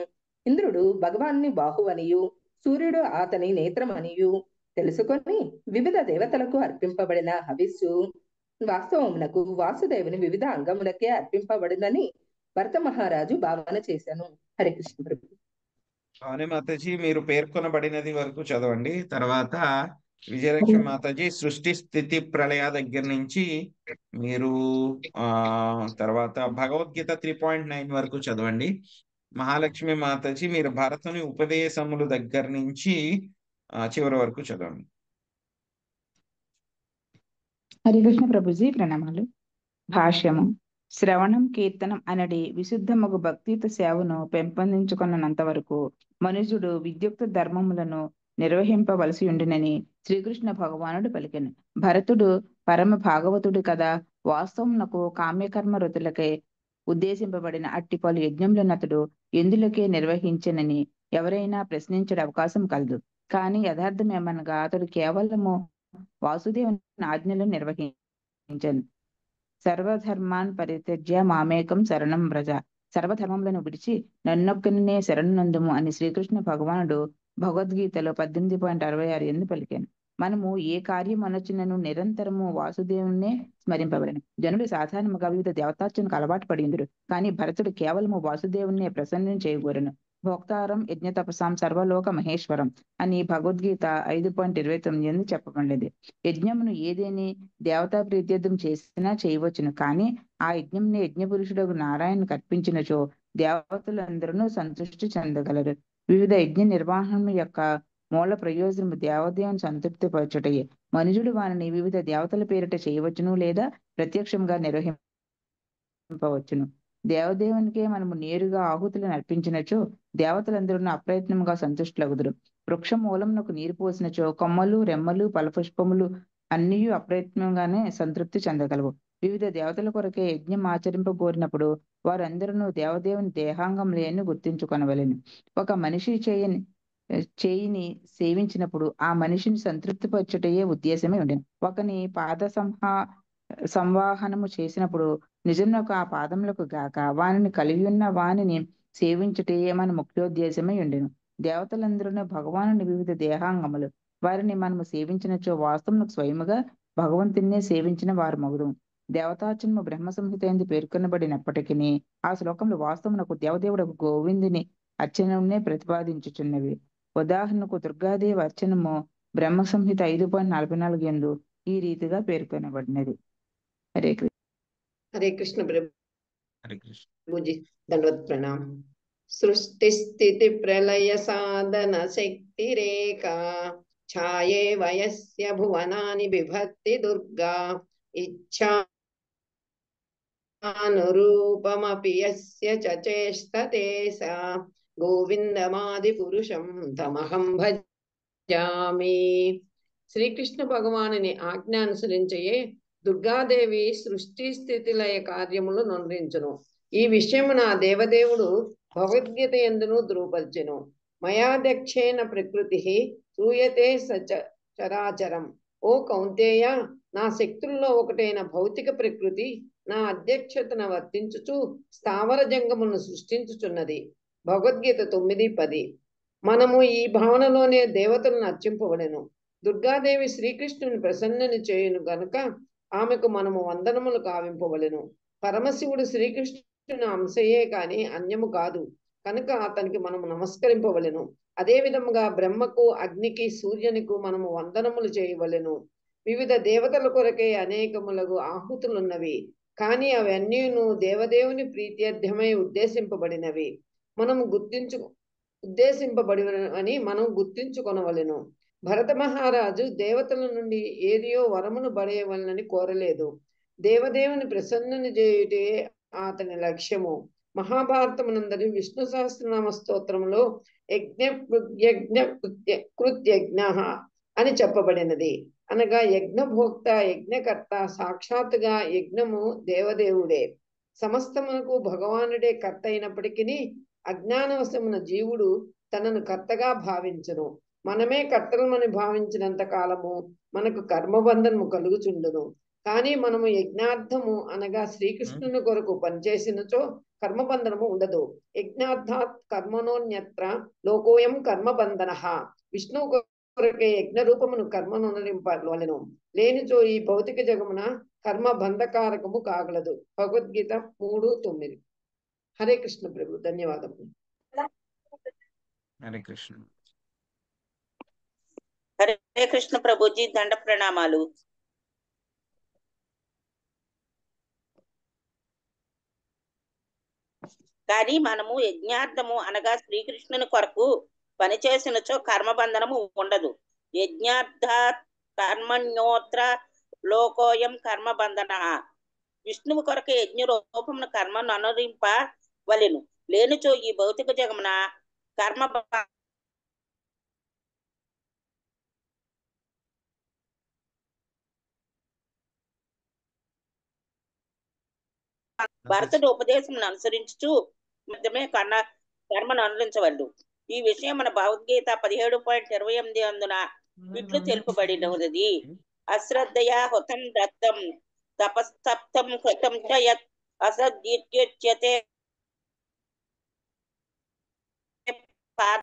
S7: ఇంద్రుడు భగవాన్ని బాహువనియు సూర్యుడు అతని నేత్రమనియు తెలుసుకొని వివిధ దేవతలకు అర్పింపబడిన హవిస్సు వాస్తవమునకు వాసుదేవుని వివిధ అంగములకే అర్పింపబడిందని భరత మహారాజు భావన చేశాను. హరే కృష్ణ ప్రభు.
S1: అవునే మాతాజీ మీరు పేర్కొనబడినది వరకు చదవండి, తర్వాత విజయలక్ష్మి మాతాజీ సృష్టి స్థితి ప్రళయ దగ్గర నుంచి మీరు తర్వాత భగవద్గీత 3.9 వరకు చదవండి. మహాలక్ష్మి మాతాజీ మీరు భరతుని ఉపదేశములు దగ్గర నుంచి చివరి వరకు చదవండి.
S8: హరికృష్ణ ప్రభుజీ ప్రణామాలు. భాష్యము. శ్రవణం కీర్తనం అనడి విశుద్ధమగు భక్తియుత సేవను పెంపొందించుకున్నంత వరకు మనుజుడు విద్యుక్త ధర్మములను నిర్వహింపవలసి ఉండినని శ్రీకృష్ణ భగవానుడు పలికెను. భరతుడు పరమ భాగవతుడు కదా. వాస్తవమునకు కామ్యకర్మ రుతులకై ఉద్దేశింపబడిన అట్టి పలు యజ్ఞములను అతడు ఎందులకే నిర్వహించనని ఎవరైనా ప్రశ్నించే అవకాశం కలదు. కానీ యథార్థమేమనగా అతడు కేవలము వాసుదేవుని ఆజ్ఞలను నిర్వహించను. సర్వధర్మాన్ పరిత్యజ్య మామేకం శరణం వ్రజ. సర్వధర్మములను విడిచి నన్నొక్కనే శరణునందుము అని శ్రీకృష్ణ భగవానుడు భగవద్గీతలో 18.66 ఎందు పలికాను. మనము ఏ కార్యం అనొచ్చినను నిరంతరము వాసుదేవునే స్మరింపబడను. జనులు సాధారణంగా వివిధ దేవతార్చనకు అలవాటు పడిందురు. కానీ భరతుడు కేవలము వాసుదేవునే ప్రసన్నం చేయగోరను. భోక్తారం యజ్ఞ తపసాం సర్వలోక మహేశ్వరం అని భగవద్గీత 5.29 ఎందు చెప్పబడలేదు. యజ్ఞమును ఏదేని దేవతా ప్రీత్యర్థం చేసినా చేయవచ్చును. కానీ ఆ యజ్ఞంని యజ్ఞపురుషుడు నారాయణకు అర్పించినచో దేవతలందరూ సంతృష్టి చెందగలరు. వివిధ యజ్ఞ నిర్వహణ యొక్క మూల ప్రయోజనము దేవదేవుని సంతృప్తి పరచుటయే. మనుజుడు వారిని వివిధ దేవతల పేరిట చేయవచ్చును లేదా ప్రత్యక్షంగా నిర్వహింపవచ్చును. దేవదేవునికే మనము నేరుగా ఆహుతులను అర్పించినచో దేవతలందరూ అప్రయత్నంగా సంతుష్టులగుదురు. వృక్ష మూలమునకు నీరు పోసినచో కొమ్మలు, రెమ్మలు, ఫలపుష్పములు అన్నీ అప్రయత్నంగానే సంతృప్తి చెందగలవు. వివిధ దేవతల కొరకే యజ్ఞం ఆచరింపగోరినప్పుడు వారందరూ దేవదేవుని దేహాంగములేని గుర్తించుకొనవలెను. ఒక మనిషి చేయిని సేవించినప్పుడు ఆ మనిషిని సంతృప్తిపరచుటయే ఉద్దేశమే ఉండేను. ఒకని పాద సంవాహనము చేసినప్పుడు నిజమునకు ఆ పాదములకు గాక వానిని కలిగి ఉన్న వానిని సేవించుటయే మన ముఖ్యోద్దేశమై ఉండెను. దేవతలందరూ భగవానుని వివిధ దేహాంగములు. వారిని మనము సేవించినచో వాస్తవమునకు స్వయముగా భగవంతున్నే సేవించిన వారు మగుదు. దేవతార్చనము బ్రహ్మ సంహిత ఎందు పేర్కొనబడినప్పటికీ ఆ శ్లోకంలో వాస్తవమునకు దేవదేవుడు గోవిందుని అర్చననే ప్రతిపాదించుచున్నవి. ఉదాహరణకు దుర్గాదేవి అర్చనము బ్రహ్మ సంహిత 5.44 ఎందు ఈ రీతిగా పేర్కొనబడినది. హరే కృష్ణ.
S3: హరే కృష్ణ
S1: హరే కృష్ణ.
S3: ప్రభుజీ దండవత్ ప్రణామ్. సృష్టి స్థితి ప్రళయ సాధన శక్తి రేఖ ఛాయే వయస్య భువనాని బిభక్తి దుర్గా ఇచ్ఛానురూపమపి యస్య చ చేష్టతే సా గోవిందమాది పురుషం తమహం భజామి. శ్రీకృష్ణ భగవానుని ఆజ్ఞ అనుసరించయే దుర్గాదేవి సృష్టి స్థితి లయ కార్యములు నొందించును. ఈ విషయము నా దేవదేవుడు భగవద్గీత ఎందును ధృవపరచెను. మయాధ్యక్షేణ ప్రకృతి సూయతే చరాచరం. ఓ కౌంతేయ, నా శక్తుల్లో ఒకటైన భౌతిక ప్రకృతి నా అధ్యక్షతను వర్తించుచు స్థావర జంగములను సృష్టించుచున్నది. భగవద్గీత 9:10. మనము ఈ భావనలోనే దేవతలను అర్చింపబడెను. దుర్గాదేవి శ్రీకృష్ణుని ప్రసన్నని చేయును గనుక ఆమెకు మనము వందనములు కావింపవలెను. పరమశివుడు శ్రీకృష్ణుని అంశయే కాని అన్యము కాదు కనుక అతనికి మనము నమస్కరింపవలెను. అదే విధముగా బ్రహ్మకు, అగ్నికి, సూర్యునికు మనము వందనములు చేయవలెను. వివిధ దేవతల కొరకే అనేకములకు ఆహుతులున్నవి. కానీ అవన్నీను దేవదేవుని ప్రీత్యర్థమై ఉద్దేశింపబడినవి. మనం గుర్తించుకొనవలెను. భరత మహారాజు దేవతల నుండి ఏదియో వరమును బడేయవలనని కోరలేదు. దేవదేవుని ప్రసన్నని చేయుటే అతని లక్ష్యము. మహాభారతమునందరి విష్ణు సహస్రనామ స్తోత్రంలో కృత్యజ్ఞ అని చెప్పబడినది. అనగా యజ్ఞభోక్త, యజ్ఞకర్త, సాక్షాత్తుగా యజ్ఞము దేవదేవుడే. సమస్తమునకు భగవానుడే కర్త అయినప్పటికీ అజ్ఞానవశమున జీవుడు తనను కర్తగా భావించును. మనమే కర్తలమని భావించినంత కాలము మనకు కర్మబంధనము కలుగుచుండును. కానీ మనము యజ్ఞార్థము అనగా శ్రీకృష్ణుని కొరకు పనిచేసినచో కర్మబంధనము ఉండదు. యజ్ఞార్థాత్ కర్మణోన్యత్ర లోకోయం కర్మబంధన. విష్ణువు కొరకే యజ్ఞ రూపమును కర్మనునరింపవలెను. లేనిచో ఈ భౌతిక జగమున కర్మ బంధకారకము కాగలదు. భగవద్గీత 3:9. హరే కృష్ణ ప్రభు. ధన్యవాదములు.
S1: హరే కృష్ణ.
S9: హరే కృష్ణ ప్రభుజీ, దండ ప్రణామాలు. కానీ మనము యజ్ఞార్థము అనగా శ్రీకృష్ణుని కొరకు పనిచేసినచో కర్మబంధనము ఉండదు. యజ్ఞార్థ కర్మణ్యోత్ర లోకోయం కర్మబంధన. విష్ణువు కొరకు యజ్ఞ రూపమున కర్మను అనురింపవలెను. లేనిచో ఈ భౌతిక జగమున కర్మ భరతుడు ఉపదేశం అనుసరించు మాత్రమే కర్మను అనుసరించవద్దు. ఈ విషయం మన భగవద్గీత 17.28 అందున ఇట్లు తెలుపబడినది. అశ్రద్ధయా హుతం దత్తం తపస్తప్తం కృతం చ యత్ అశ్రద్ధీత్యుచ్యతే.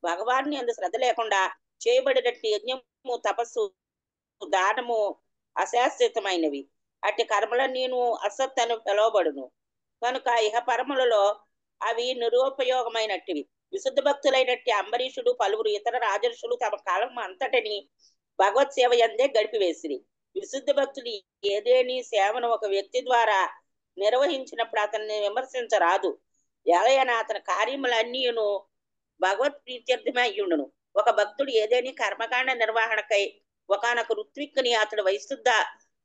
S9: భగవాన్ని అందు శ్రద్ధ లేకుండా చేయబడినట్టు యజ్ఞము, తపస్సు, దానము అశాశ్వతమైనవి. అట్టి కర్మలను నేను అసత్ అని పిలువబడును. కనుక ఇహ పరములలో అవి నిరుపయోగమైనట్టివి. విశుద్ధ భక్తులైనట్టి అంబరీషుడు పలువురు ఇతర రాజర్షులు తమ కాలం అంతటిని భగవత్ సేవ యందే గడిపివేసిరి. విశుద్ధ భక్తులు ఏదేని సేవను ఒక వ్యక్తి ద్వారా నిర్వహించినప్పుడు అతన్ని విమర్శించరాదు. ఎలయన అతని కార్యములన్నీను భగవత్ ప్రీత్యర్థమై ఉండును. ఒక భక్తుడు ఏదేని కర్మకాండ నిర్వహణకై ఒకనొక ఋత్విక్కుని అతడు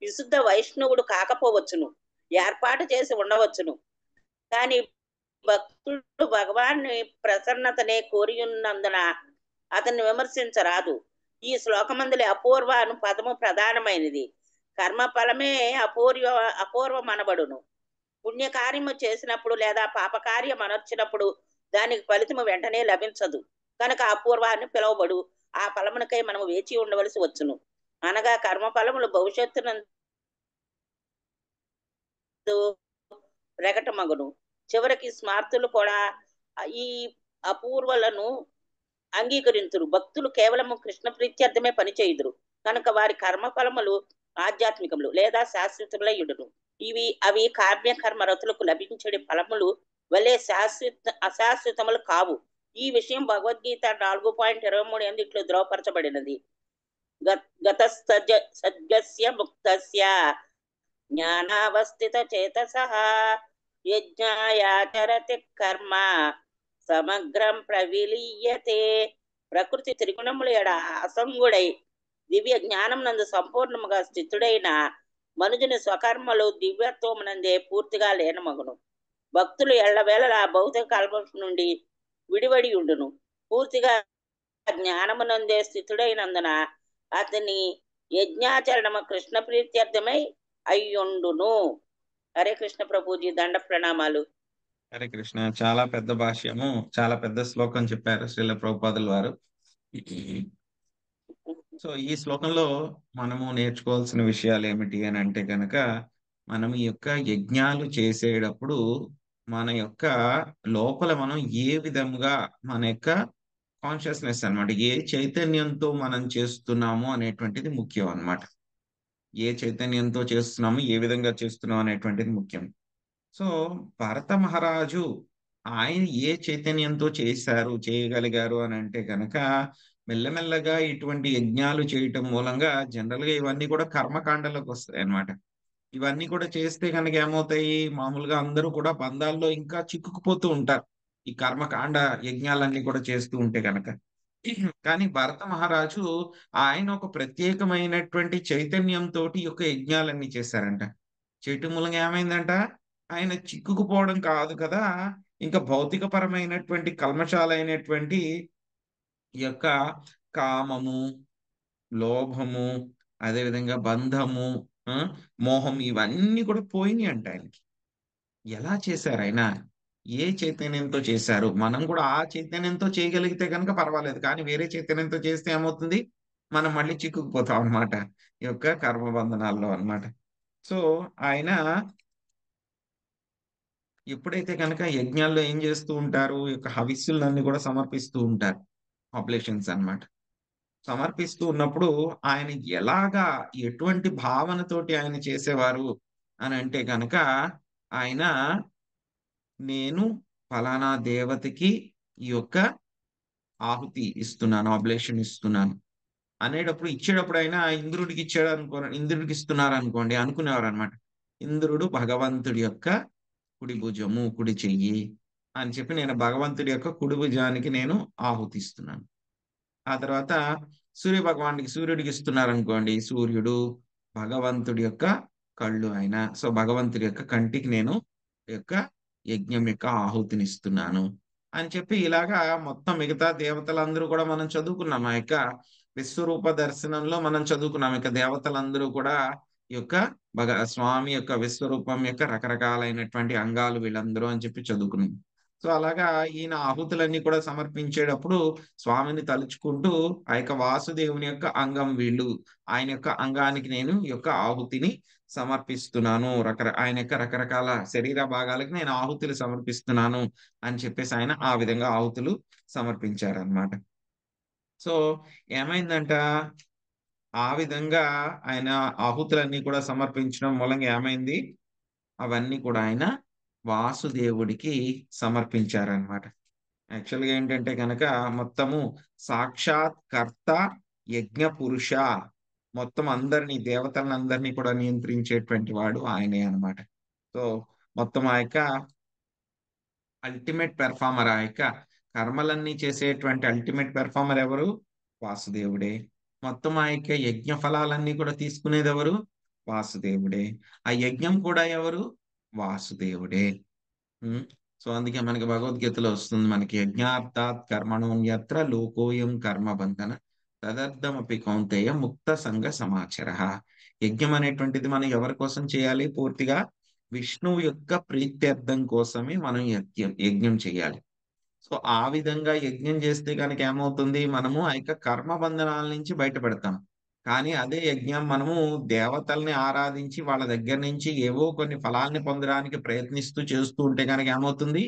S9: విశుద్ధ వైష్ణవుడు కాకపోవచ్చును, ఏర్పాటు చేసి ఉండవచ్చును. కానీ భక్తుడు భగవాన్ని ప్రసన్నతనే కోరి ఉన్నందున అతన్ని విమర్శించరాదు. ఈ శ్లోకమందులి అపూర్వ అను పదము ప్రధానమైనది. కర్మ ఫలమే అపూర్వమనబడును. పుణ్యకార్యము చేసినప్పుడు లేదా పాపకార్యం అనర్చినప్పుడు దానికి ఫలితము వెంటనే లభించదు. కనుక అపూర్వ అని పిలువబడు ఆ ఫలమునకై మనము వేచి ఉండవలసి వచ్చును. అనగా కర్మ ఫలములు భవిష్యత్తునందు ప్రకటమగును. చివరికి స్మార్తులు కూడా ఈ అపూర్వలను అంగీకరించురు. భక్తులు కేవలము కృష్ణ ప్రీత్యర్థమే పనిచేయుదురు. కనుక వారి కర్మ ఫలములు ఆధ్యాత్మికములు లేదా శాశ్వతములయుడును. అవి కామ్య కర్మ రతులకు లభించే ఫలములు వలె అశాశ్వతములు కావు. ఈ విషయం భగవద్గీత 4.23 ఎందు ఇట్లు ధ్రువపరచబడినది. గతస్య ముక్తస్య జ్ఞానావస్థిత చేతసః యజ్ఞాయాచరతి కర్మ సమగ్రం ప్రవిలీయతే. ప్రకృతి త్రిగుణముల ఎడ అసంగుడై దివ్య జ్ఞానం నందు సంపూర్ణముగా స్థితుడైన మనుజుని స్వకర్మలు దివ్యత్వమునందే పూర్తిగా లీనమగును. భక్తులు ఎల్లవేళలా భౌతిక కల్పం నుండి విడివడి ఉండును. పూర్తిగా జ్ఞానమునందే స్థితుడైనందున అతని యజ్ఞాచరణము కృష్ణ ప్రీత్యర్థమై అయ్యుండును. హరే కృష్ణ ప్రభుజీ, దండ ప్రణామాలు.
S1: హరే కృష్ణ. చాలా పెద్ద భాష్యము, చాలా పెద్ద శ్లోకం చెప్పారు శ్రీల ప్రభుపాదుల వారు. సో ఈ శ్లోకంలో మనము నేర్చుకోవాల్సిన విషయాలు ఏమిటి అని అంటే కనుక, మనం ఈ యొక్క యజ్ఞాలు చేసేటప్పుడు మన యొక్క లోపల మనం ఏ విధంగా మన యొక్క కాన్షియస్నెస్ అన్నమాట, ఏ చైతన్యంతో మనం చేస్తున్నాము అనేటువంటిది ముఖ్యం అన్నమాట. ఏ చైతన్యంతో చేస్తున్నాము, ఏ విధంగా చేస్తున్నాము అనేటువంటిది ముఖ్యం. సో భరత మహారాజు ఆయన ఏ చైతన్యంతో చేయగలిగారు అని అంటే కనుక, మెల్లమెల్లగా ఇటువంటి యజ్ఞాలు చేయటం మూలంగా జనరల్ గా ఇవన్నీ కూడా కర్మకాండలోకి వస్తాయి అన్నమాట. ఇవన్నీ కూడా చేస్తే కనుక ఏమవుతాయి, మామూలుగా అందరూ కూడా బంధాల్లో ఇంకా చిక్కుకుపోతూ ఉంటారు ఈ కర్మకాండ యజ్ఞాలన్నీ కూడా చేస్తూ ఉంటే కనుక. కానీ భరత మహారాజు ఆయన ఒక ప్రత్యేకమైనటువంటి చైతన్యంతో ఈ యొక్క యజ్ఞాలన్నీ చేశారంట. చేయటం మూలంగా ఏమైందంట, ఆయన చిక్కుకుపోవడం కాదు కదా, ఇంకా భౌతిక పరమైనటువంటి కల్మషాలైనటువంటి ఈ యొక్క కామము, లోభము, అదేవిధంగా బంధము, మోహం, ఇవన్నీ కూడా పోయినాయి అంట ఆయనకి. ఎలా చేశారు ఆయన, ఏ చైతన్యంతో చేశారు? మనం కూడా ఆ చైతన్యంతో చేయగలిగితే కనుక పర్వాలేదు, కానీ వేరే చైతన్యంతో చేస్తే ఏమవుతుంది, మనం మళ్ళీ చిక్కుకుపోతాం అనమాట ఈ యొక్క కర్మబంధనాల్లో అన్నమాట. సో ఆయన ఎప్పుడైతే కనుక యజ్ఞాల్లో ఏం చేస్తూ ఉంటారు, ఈ యొక్క హవిస్సులన్నీ కూడా సమర్పిస్తూ ఉంటారు, ఆబ్లేషన్స్ అన్నమాట. సమర్పిస్తూ ఉన్నప్పుడు ఆయన ఎలాగా, ఎటువంటి భావనతోటి ఆయన చేసేవారు అని అంటే కనుక, ఆయన నేను ఫలానా దేవతకి ఈ యొక్క ఆహుతి ఇస్తున్నాను, ఆబ్లేషన్ ఇస్తున్నాను, అనేటప్పుడు ఇచ్చేటప్పుడు అయినా ఇంద్రుడికి ఇచ్చాడు ఇంద్రుడికి ఇస్తున్నారు అనుకోండి అనుకునేవారు అనమాట. ఇంద్రుడు భగవంతుడి యొక్క కుడి భుజము, కుడి చెయ్యి అని చెప్పి నేను భగవంతుడి యొక్క కుడి భుజానికి నేను ఆహుతిస్తున్నాను. ఆ తర్వాత సూర్యుడికి ఇస్తున్నారు అనుకోండి, సూర్యుడు భగవంతుడి యొక్క కళ్ళు ఆయన. సో భగవంతుడి యొక్క కంటికి నేను యొక్క యజ్ఞం యొక్క ఆహుతిని ఇస్తున్నాను అని చెప్పి ఇలాగా మొత్తం మిగతా దేవతలందరూ కూడా మనం చదువుకున్నాం. ఆ యొక్క విశ్వరూప దర్శనంలో మనం చదువుకున్నాం. ఇక దేవతలందరూ కూడా ఈ యొక్క స్వామి యొక్క విశ్వరూపం యొక్క రకరకాలైనటువంటి అంగాలు వీళ్ళందరూ అని చెప్పి చదువుకున్నాం. సో అలాగా ఈయన ఆహుతులన్నీ కూడా సమర్పించేటప్పుడు స్వామిని తలుచుకుంటూ ఆ యొక్క వాసుదేవుని యొక్క అంగం వీళ్ళు, ఆయన యొక్క అంగానికి నేను ఈ యొక్క ఆహుతిని సమర్పిస్తున్నాను, ఆయన యొక్క రకరకాల శరీర భాగాలకి నేను ఆహుతులు సమర్పిస్తున్నాను అని చెప్పేసి ఆయన ఆ విధంగా ఆహుతులు సమర్పించారనమాట. సో ఏమైందంట, ఆ విధంగా ఆయన ఆహుతులన్నీ కూడా సమర్పించడం మూలంగా ఏమైంది, అవన్నీ కూడా ఆయన వాసుదేవుడికి సమర్పించారనమాట. యాక్చువల్గా ఏంటంటే కనుక మొత్తము సాక్షాత్ కర్త యజ్ఞ పురుష, మొత్తం అందరినీ దేవతలను అందరినీ కూడా నియంత్రించేటువంటి వాడు ఆయనే అనమాట. సో మొత్తం ఆ యొక్క అల్టిమేట్ పెర్ఫార్మర్, ఆ యొక్క కర్మలన్నీ చేసేటువంటి అల్టిమేట్ పెర్ఫార్మర్ ఎవరు, వాసుదేవుడే. మొత్తం ఆ యొక్క యజ్ఞ ఫలాలన్నీ కూడా తీసుకునేది ఎవరు, వాసుదేవుడే. ఆ యజ్ఞం కూడా ఎవరు, వాసుదేవుడే. సో అందుకే మనకి భగవద్గీతలో వస్తుంది, మనకి యజ్ఞార్థాత్ కర్మణోన్యత్ర లోకోయం కర్మ బంధన తదర్థమపి కౌంతేయ ముక్త సంగ సమాచార. యజ్ఞం అనేటువంటిది మనం ఎవరి కోసం చేయాలి, పూర్తిగా విష్ణువు యొక్క ప్రీత్యర్థం కోసమే మనం యజ్ఞం చేయాలి. సో ఆ విధంగా యజ్ఞం చేస్తే కనుక ఏమవుతుంది, మనము ఆ యొక్క కర్మ బంధనాల నుంచి బయటపడతాం. కానీ అదే యజ్ఞం మనము దేవతల్ని ఆరాధించి వాళ్ళ దగ్గర నుంచి ఏవో కొన్ని ఫలాల్ని పొందడానికి ప్రయత్నిస్తూ చేస్తూ ఉంటే కనుక ఏమవుతుంది,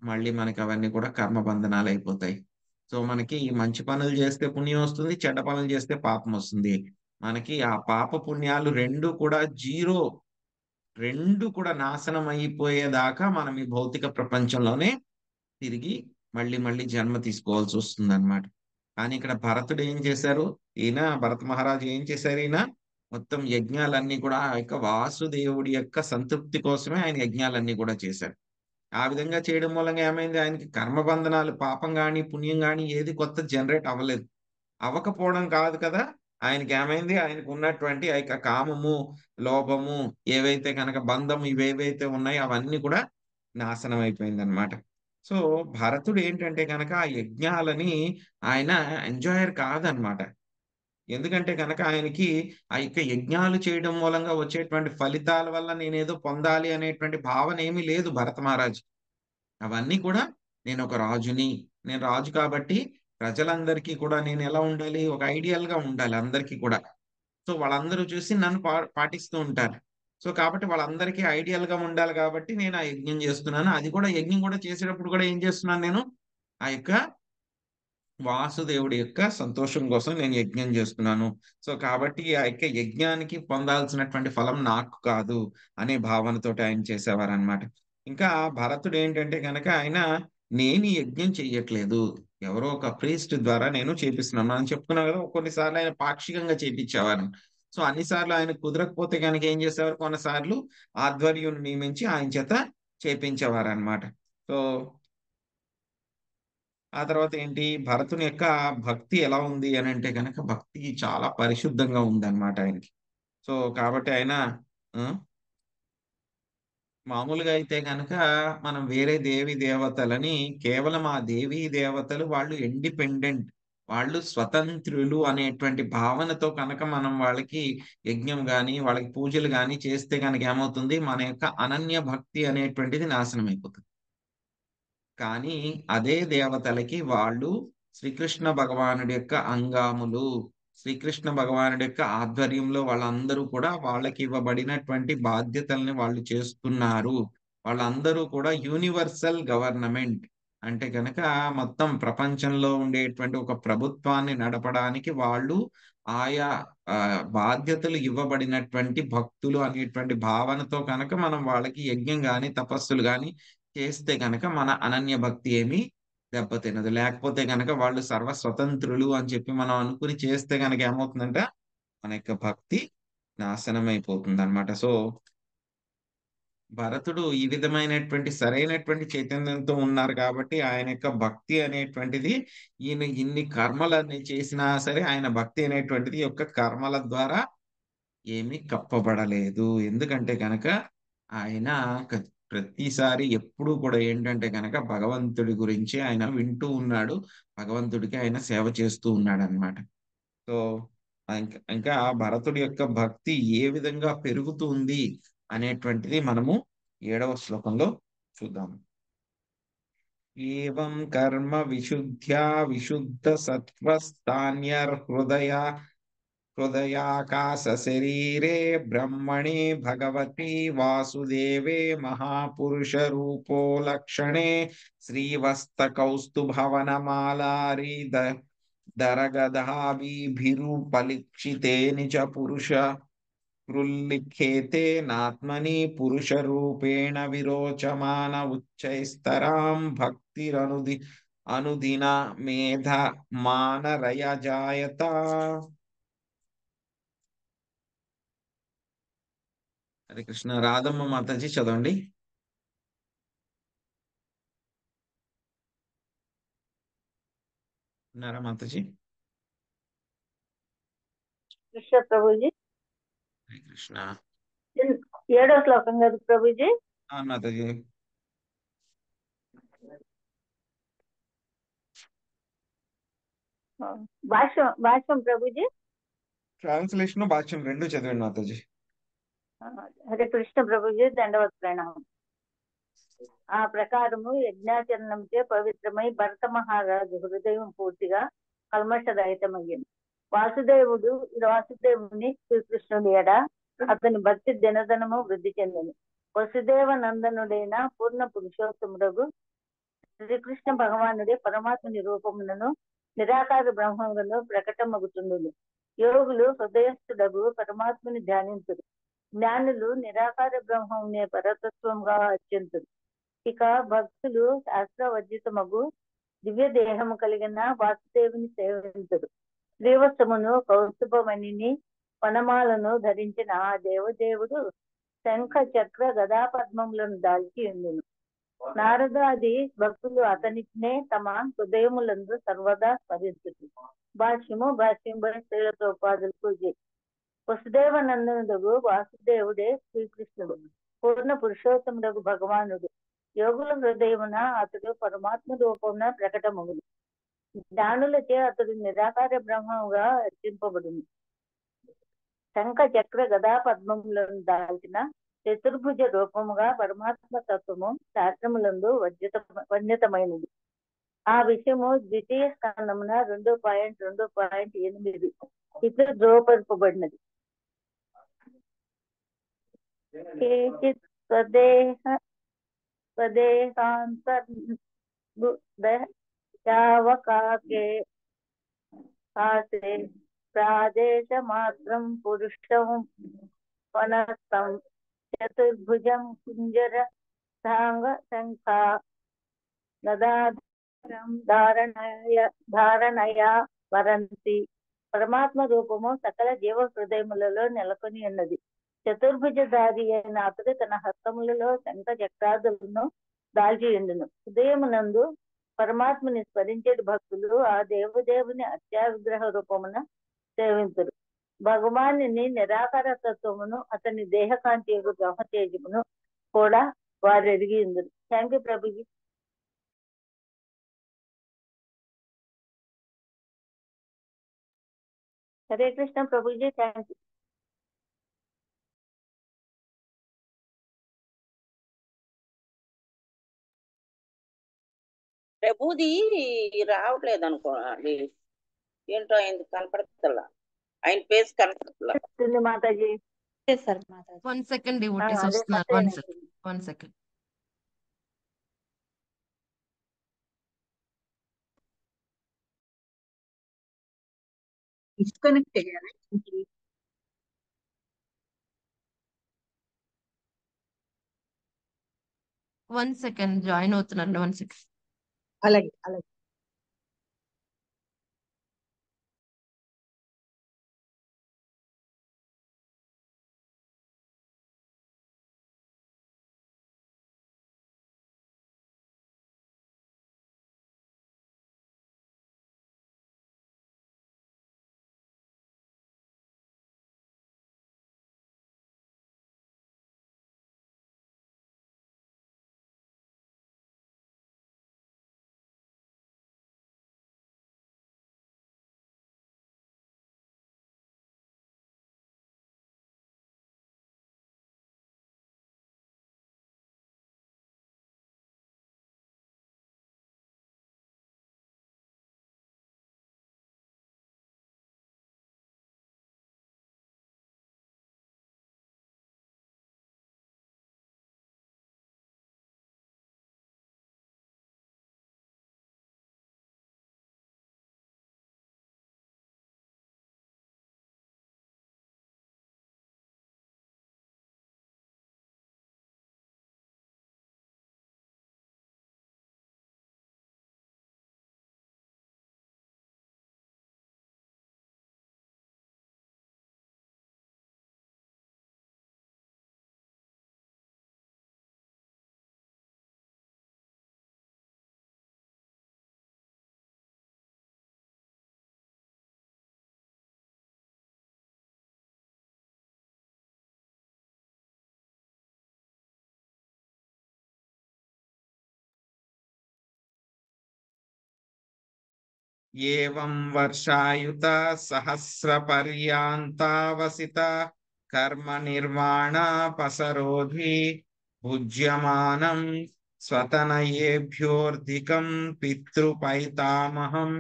S1: మళ్ళీ మనకి అవన్నీ కూడా కర్మ బంధనాలు అయిపోతాయి. సో మనకి మంచి పనులు చేస్తే పుణ్యం వస్తుంది, చెడ్డ పనులు చేస్తే పాపం వస్తుంది. మనకి ఆ పాప పుణ్యాలు రెండు కూడా జీరో, రెండు కూడా నాశనం అయిపోయేదాకా మనం ఈ భౌతిక ప్రపంచంలోనే తిరిగి మళ్ళీ మళ్ళీ జన్మ తీసుకోవాల్సి వస్తుంది అనమాట. కానీ ఇక్కడ భరతుడు ఏం చేశారు, భరత మహారాజు ఏం చేశారు, మొత్తం యజ్ఞాలన్నీ కూడా ఆ యొక్క వాసుదేవుడి యొక్క సంతృప్తి కోసమే ఆయన యజ్ఞాలన్నీ కూడా చేశారు. ఆ విధంగా చేయడం మూలంగా ఏమైంది, ఆయనకి కర్మబంధనాలు పాపం గాని పుణ్యం గాని ఏది కొత్త జనరేట్ అవ్వలేదు. అవ్వకపోవడం కాదు కదా, ఆయనకి ఏమైంది, ఆయనకు ఉన్నటువంటి ఆ యొక్క కామము, లోభము, ఏవైతే కనుక బంధం ఇవేవైతే ఉన్నాయో అవన్నీ కూడా నాశనం అయిపోయింది అనమాట. సో భరతుడు ఏంటంటే కనుక ఆ యజ్ఞాలని ఆయన ఎంజాయర్ కాదనమాట. ఎందుకంటే కనుక ఆయనకి ఆ యొక్క యజ్ఞాలు చేయడం మూలంగా వచ్చేటువంటి ఫలితాల వల్ల నేనేదో పొందాలి అనేటువంటి భావన ఏమీ లేదు భరత మహారాజ్. అవన్నీ కూడా నేను ఒక రాజుని, నేను రాజు కాబట్టి ప్రజలందరికీ కూడా నేను ఎలా ఉండాలి, ఒక ఐడియల్ గా ఉండాలి అందరికీ కూడా. సో వాళ్ళందరూ చూసి నన్ను పాటిస్తూ ఉంటారు. సో కాబట్టి వాళ్ళందరికీ ఐడియల్ గా ఉండాలి కాబట్టి నేను ఆ యజ్ఞం చేస్తున్నాను. అది కూడా యజ్ఞం కూడా చేసేటప్పుడు కూడా ఏం చేస్తున్నాను, నేను ఆ యొక్క వాసుదేవుడి యొక్క సంతోషం కోసం నేను యజ్ఞం చేస్తున్నాను. సో కాబట్టి ఆ యొక్క యజ్ఞానికి పొందాల్సినటువంటి ఫలం నాకు కాదు అనే భావనతోటి ఆయన చేసేవారు అనమాట. ఇంకా భరతుడు ఏంటంటే కనుక ఆయన నేను యజ్ఞం చెయ్యట్లేదు, ఎవరో ఒక ప్రీస్ట్ ద్వారా నేను చేపిస్తున్నాను అని చెప్పుకున్నాను కదా. కొన్నిసార్లు ఆయన పాక్షికంగా చేపించేవారు. సో అన్నిసార్లు ఆయన కుదరకపోతే కనుక ఏం చేసేవారు, కొన్నిసార్లు ఆధ్వర్యం నియమించి ఆయన చేత చేపించేవారు అనమాట. సో ఆ తర్వాత ఏంటి, భరతుని యొక్క భక్తి ఎలా ఉంది అని అంటే కనుక భక్తి చాలా పరిశుద్ధంగా ఉంది అనమాట ఆయనకి. సో కాబట్టి ఆయన మామూలుగా అయితే కనుక మనం వేరే దేవి దేవతలని కేవలం ఆ దేవీ దేవతలు వాళ్ళు ఇండిపెండెంట్, వాళ్ళు స్వతంత్రులు అనేటువంటి భావనతో కనుక మనం వాళ్ళకి యజ్ఞం గాని వాళ్ళకి పూజలు గాని చేస్తే కనుక ఏమవుతుంది, మన యొక్క అనన్య భక్తి అనేటువంటిది నాశనం అయిపోతుంది. కానీ అదే దేవతలకి వాళ్ళు శ్రీకృష్ణ భగవానుడి యొక్క అంగాములు, శ్రీకృష్ణ భగవానుడి యొక్క ఆధ్వర్యంలో వాళ్ళందరూ కూడా వాళ్ళకి ఇవ్వబడినటువంటి బాధ్యతల్ని వాళ్ళు చేస్తున్నారు. వాళ్ళందరూ కూడా యూనివర్సల్ గవర్నమెంట్, అంటే కనుక మొత్తం ప్రపంచంలో ఉండేటువంటి ఒక ప్రభుత్వాన్ని నడపడానికి వాళ్ళు ఆయా బాధ్యతలు ఇవ్వబడినటువంటి భక్తులు అనేటువంటి భావనతో కనుక మనం వాళ్ళకి యజ్ఞం గాని తపస్సులు గాని చేస్తే కనుక మన అనన్య భక్తి ఏమీ దెబ్బతినదు. లేకపోతే గనక వాళ్ళు సర్వస్వతంత్రులు అని చెప్పి మనం అనుకుని చేస్తే గనక ఏమవుతుందంటే మన యొక్క భక్తి నాశనం అయిపోతుంది అనమాట. సో భరతుడు ఈ విధమైనటువంటి సరైనటువంటి చైతన్యంతో ఉన్నారు కాబట్టి ఆయన యొక్క భక్తి అనేటువంటిది ఈయన ఇన్ని కర్మలన్నీ చేసినా సరే ఆయన భక్తి అనేటువంటిది యొక్క కర్మల ద్వారా ఏమీ కప్పబడలేదు. ఎందుకంటే కనుక ఆయన ప్రతిసారి ఎప్పుడూ కూడా ఏంటంటే కనుక భగవంతుడి గురించి ఆయన వింటూ ఉన్నాడు. భగవంతుడికి ఆయన సేవ చేస్తూ ఉన్నాడు అనమాట. సో ఇంకా భరతుడి యొక్క భక్తి ఏ విధంగా పెరుగుతుంది అనేటువంటిది మనము 7వ శ్లోకంలో చూద్దాం. ఏవం కర్మ విశుద్ధ్యా విశుద్ధ హృదయాకాశ శరీరే బ్రహ్మణే భగవతి వాసుదేవే మహాపురుష రూపో లక్షణే శ్రీవస్త కౌస్తుభవనమాలారి దరగదాభిరుపలిక్షితే నిజ పురుష కృల్లిఖేతే నాత్మని పురుష రూపేణ విరోచమాన ఉచ్చైస్తరాం అనుదిన మేధ మానరయ జాయత. హరే కృష్ణ. రాధమ్మ మాతాజీ చదవండి. ఉన్నారా మాతాజీ?
S10: కృష్ణ ప్రభుజీ.
S1: హరే కృష్ణ.
S10: 7వ శ్లోకం కదా ప్రభుజీ?
S1: మాతాజీ.
S10: భాష్యం ప్రభుజీ.
S1: ట్రాన్స్లేషన్ భాష్యం రెండు చదివండి మాతాజీ.
S10: హరే కృష్ణ ప్రభుజీ, దండవత్ ప్రణామం. ఆ ప్రకారము యజ్ఞాచరణంచే పవిత్రమై భరత మహారాజు హృదయం పూర్తిగా కల్మషరహితమయ్యింది. వాసుదేవుని శ్రీకృష్ణుడి ఎడ అతని భక్తి దినదనము వృద్ధి చెందింది. వసుదేవ నందనుడైన పూర్ణ పురుషోత్తముడగు శ్రీకృష్ణ భగవానుడే పరమాత్మని రూపములను నిరాకార బ్రహ్మములను ప్రకటమగుతుండును. యోగులు హృదయస్థుడగు పరమాత్మని ధ్యానించుడు. జ్ఞానులు నిరాకార బ్రహ్మమునే పరతత్వంగా అత్యంతుడు. ఇక భక్తులు శాస్త్రవర్జితమగు దివ్య దేహము కలిగిన వాసుదేవుని సేవించుడు. శ్రీవత్సమును కౌస్తుభమణిని వనమాలను ధరించిన ఆ దేవదేవుడు శంఖ చక్ర గదా పద్మములను దాల్చి ఉండును. నారదాది భక్తులు అతనినే తమ హృదయములందు సర్వదా స్మరించుడు. భాష్యం శ్రీలతో ఉపాధులకు వసుదేవ నందనుడు వాసుదేవుడే శ్రీకృష్ణుడు, పూర్ణ పురుషోత్తముడగు భగవానుడు. యోగుల హృదయమున అతడు పరమాత్మ రూపమున ప్రకటమగుడు. జ్ఞానులచే అతడు నిరాకార బ్రహ్మముగా అర్చింపబడును. శంఖ చక్ర గదా పద్మములను దాల్చిన చతుర్భుజ రూపముగా పరమాత్మ తత్వము శాస్త్రములందు వర్ణితమైనది. ఆ విషయము ద్వితీయ స్కందమున 2.2.8 ఇట్లు ధ్రువపరపబడినది. కేచిత్ స్వదేహాంతర్యావకాకే ఆసే ప్రాదేశ మాత్రం పురుషం వనస్థం చతుర్భుజం కుంజర సాంగ శంఖ గదాధరం ధారణయ వరంతి. పరమాత్మ రూపము సకల జీవ హృదయములలో నెలకొని ఉన్నది. చతుర్భుజధారి అయిన అతడు తన హస్తములలో శంఖ చక్రాదులను దాల్చి ఉండును. హృదయమునందు పరమాత్మని స్మరించేడు భక్తులు ఆ దేవదేవుని అత్యావిగ్రహ రూపమున సేవింతురు. భగవాని నిరాకార తత్వమును అతని దేహకాంతి యొక్క బ్రహ్మ తేజమును కూడా వారు ఎరిగి ఉందరు. Thank you Prabhuji. Hare Krishna Prabhuji, thank you.
S9: ప్రభుది రావట్లేదు అనుకో, అది ఏంటో ఆయన కనపడతలా, ఆయన పేజ్ కనపడతలా.
S10: మాతాజీ
S11: వన్ సెకండ్ డివోటీస్ వస్తున్నారు. One second.
S2: డిస్కనెక్ట్ చేయాలి.
S11: వన్ సెకండ్ జాయిన్ అవుతున్నారండి. 1 సెకండ్.
S2: అలాగే అలాగే.
S1: ఏవం వర్షాయుత సహస్రపర్యాంతావసిత కర్మ నిర్వాణ పసరోధి భుజ్యమానం స్వతనయేభ్యోర్ధికం పితృపైతామహం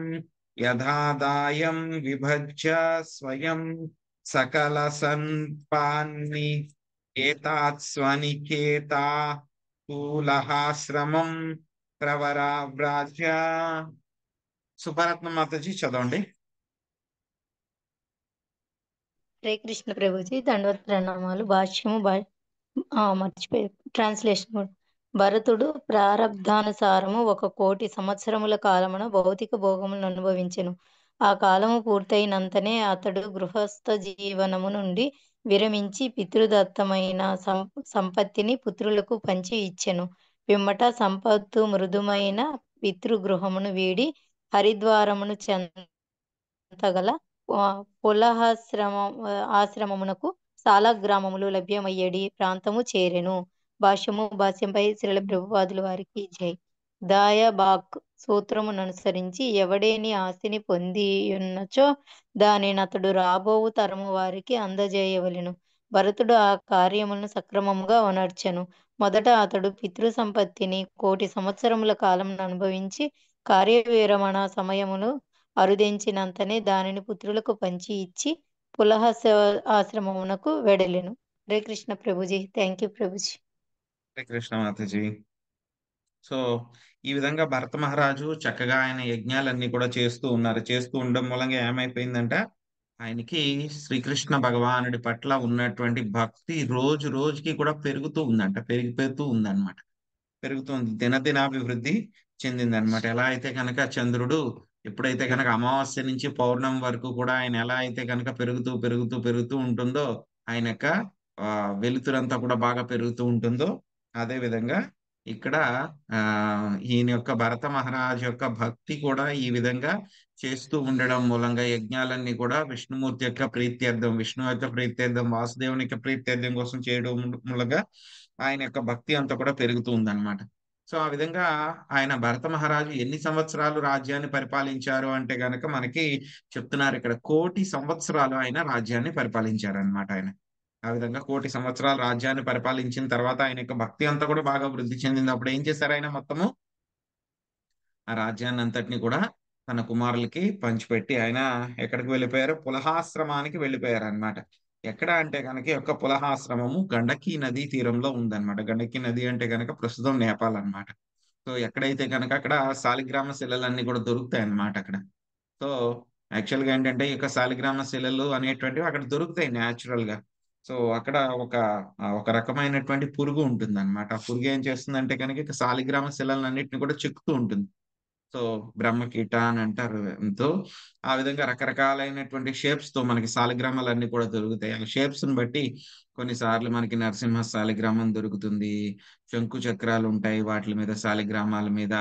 S1: యథాదాయం విభజ్య స్వయం సకల సంపాన్ని ఏతాత్స్వనికేతా స్థూలహాశ్రమం ప్రవరావ్రాజ్య. సుభరత్న మాతాజీ చదవండి.
S12: హరే కృష్ణ ప్రభుజీ, దండవత్ ప్రణామాలు. భాష్యము మర్చిపోయి ట్రాన్స్లేషన్ కూడా. భరతుడు ప్రారబ్ధానుసారము 1,000,000 సంవత్సరముల కాలమున భౌతిక భోగములను అనుభవించెను. ఆ కాలము పూర్తయినంతనే అతడు గృహస్థ జీవనము నుండి విరమించి పితృదత్తమైన సంపత్తిని పుత్రులకు పంచి ఇచ్చెను. పిమ్మట సంపత్తు మృదుమైన పితృగృహమును వీడి హరిద్వారమును చెంతగల ఆశ్రమమునకు సాల గ్రామములు లభ్యమయ్యేడి ప్రాంతము చేరెను. భాష్యంపై శ్రీల ప్రభుపాదుల వారికి జై. దాయబాక్ సూత్రముననుసరించి ఎవడేని ఆస్తిని పొందియున్నచో దానిని అతడు రాబోవు తరము వారికి అందజేయవలెను. భరతుడు ఆ కార్యములను సక్రమముగా వనర్చెను. మొదట అతడు పితృ సంపత్తిని 1,000,000 సంవత్సరముల కాలం అనుభవించి కార్యవిరమణ సమయమును అరుదించినంతనే దానిని పుత్రులకు పంచి ఇచ్చి పులహ ఆశ్రమమునకు వెడలెను. Hare Krishna Prabhuji. Thank you Prabhuji.
S1: Hare Krishna Mataji. So ఈ విధంగా భరత మహారాజు చక్కగా ఆయన యజ్ఞాలన్నీ కూడా చేస్తూ ఉన్నారు. చేస్తూ ఉండడం మూలంగా ఏమైపోయిందంట, ఆయనకి శ్రీకృష్ణ భగవానుడి పట్ల ఉన్నటువంటి భక్తి రోజు రోజుకి కూడా పెరుగుతూ ఉందంట, పెరిగిపోతూ ఉందన్నమాట. పెరుగుతుంది, దినదినాభివృద్ధి చెందింది అనమాట. ఎలా అయితే కనుక చంద్రుడు ఎప్పుడైతే కనుక అమావాస్య నుంచి పౌర్ణమి వరకు కూడా ఆయన ఎలా అయితే కనుక పెరుగుతూ పెరుగుతూ పెరుగుతూ ఉంటుందో, ఆయన యొక్క వెలుతురంతా కూడా బాగా పెరుగుతూ ఉంటుందో, అదే విధంగా ఇక్కడ ఈయన యొక్క భరత మహారాజ్ యొక్క భక్తి కూడా ఈ విధంగా చేస్తూ ఉండడం మూలంగా యజ్ఞాలన్నీ కూడా విష్ణుమూర్తి యొక్క ప్రీత్యర్థం, విష్ణు యొక్క ప్రీత్యర్థం, వాసుదేవుని యొక్క ప్రీత్యర్థం కోసం చేయడం మూలంగా ఆయన యొక్క భక్తి అంతా కూడా పెరుగుతూ ఉందన్నమాట. సో ఆ విధంగా ఆయన భరత మహారాజు ఎన్ని సంవత్సరాలు రాజ్యాన్ని పరిపాలించారు అంటే గనక మనకి చెప్తున్నారు ఇక్కడ 1,000,000 సంవత్సరాలు ఆయన రాజ్యాన్ని పరిపాలించారు అనమాట. ఆయన ఆ విధంగా 1,000,000 సంవత్సరాలు రాజ్యాన్ని పరిపాలించిన తర్వాత ఆయన యొక్క భక్తి అంతా కూడా బాగా వృద్ధి చెందింది. అప్పుడు ఏం చేశారు, ఆయన మొత్తము ఆ రాజ్యాన్ని అంతటిని కూడా తన కుమారులకి పంచిపెట్టి ఆయన ఎక్కడికి వెళ్ళిపోయారు, పులహాశ్రమానికి వెళ్ళిపోయారు అనమాట. ఎక్కడ అంటే కనుక యొక్క పులహాశ్రమము గండకీ నదీ తీరంలో ఉందన్నమాట. గండకీ నది అంటే కనుక ప్రస్తుతం నేపాల్ అన్నమాట. సో ఎక్కడైతే కనుక అక్కడ శాలిగ్రామ శిలలన్నీ కూడా దొరుకుతాయి అన్నమాట అక్కడ. సో యాక్చువల్ గా ఏంటంటే ఈ యొక్క శాలిగ్రామ శిలలు అనేటువంటివి అక్కడ దొరుకుతాయి న్యాచురల్ గా. సో అక్కడ ఒక రకమైనటువంటి పురుగు ఉంటుంది అనమాట. ఆ పురుగు ఏం చేస్తుందంటే కనుక శాలిగ్రామ శిలలన్నింటినీ కూడా చెక్కుతూ ఉంటుంది. తో బ్రహ్మకీట అని అంటారు. తో ఆ విధంగా రకరకాలైనటువంటి షేప్స్ తో మనకి సాలిగ్రామాలన్నీ కూడా దొరుకుతాయి. ఆ షేప్స్ ని బట్టి కొన్నిసార్లు మనకి నరసింహ సాలిగ్రామం దొరుకుతుంది. శంకు చక్రాలు ఉంటాయి వాటి మీద, సాలిగ్రామాల మీద.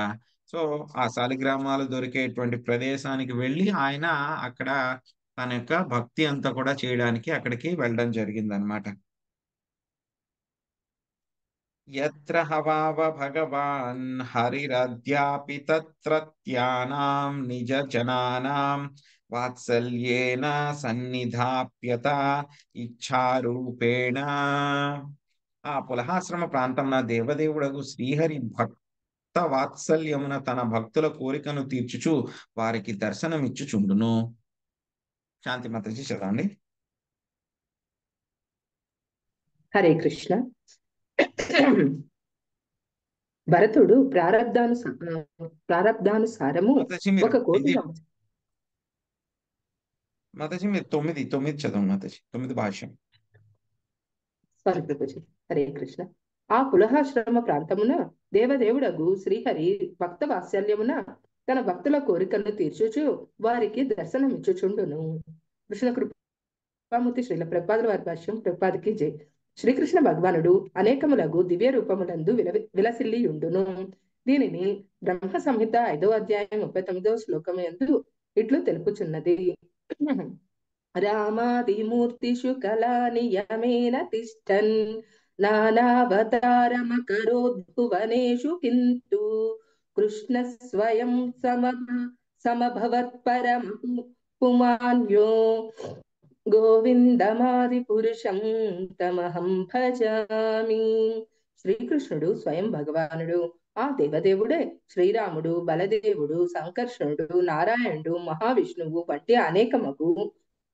S1: సో ఆ సాలిగ్రామాలు దొరికేటువంటి ప్రదేశానికి వెళ్ళి ఆయన అక్కడ తన యొక్క భక్తి అంతా కూడా చేయడానికి అక్కడికి వెళ్ళడం జరిగిందనమాట. యత్ర హవావ భగవాన్ హరిరద్యాపి తత్రత్యానాం నిజ జనానాం వాత్సల్యేన సన్నిధాప్యత ఇచ్ఛారూపేణ. ఆ పులహాశ్రమ ప్రాంతమున దేవదేవుడగు శ్రీహరి భక్త వాత్సల్యమున తన భక్తుల కోరికను తీర్చుచు వారికి దర్శనమిచ్చుచుండును. శాంతి మాతాజీ చదవండి.
S7: హరే కృష్ణ. భరతుడు ప్రారబ్ధానుసారము
S1: మాతాజీ మీరు
S7: ఒక కోటి
S1: ఇది మాతాజీ మీరు 9 చదవండి మాతాజీ. 9 భాష్యం.
S7: సారీ ప్రభుజీ. హరే కృష్ణ. ఆ పులహాశ్రమ ప్రాంతమున దేవదేవుడగు శ్రీహరి భక్త వాత్సల్యమున తన భక్తుల కోరికలను తీర్చుచు వారికి దర్శనమిచ్చుచుండును. కృష్ణ కృపామూర్తి శ్రీల ప్రభుపాదుల వారి భాష్యం. ప్రభుపాదికి జై. శ్రీకృష్ణ భగవానుడు అనేకములగు దివ్య రూపములందు విలసిల్లియుండును. దీనిని బ్రహ్మ సంహిత 5వ అధ్యాయం 39వ శ్లోకం యందు ఇట్లు తెలుపుచున్నది. రామాదిమూర్తిషు కళానియమేన తిష్టన్ నానావతారమకరోద్భువనేషు కింతు కృష్ణ స్వయం సమభవత్పరమః పుమాన్యో గోవిందమాది పురుషం తమహం భజామి. శ్రీకృష్ణుడు స్వయం భగవానుడు. ఆ దేవదేవుడే శ్రీరాముడు, బలదేవుడు, సంకర్షణుడు, నారాయణుడు, మహావిష్ణువు వంటి అనేకమగు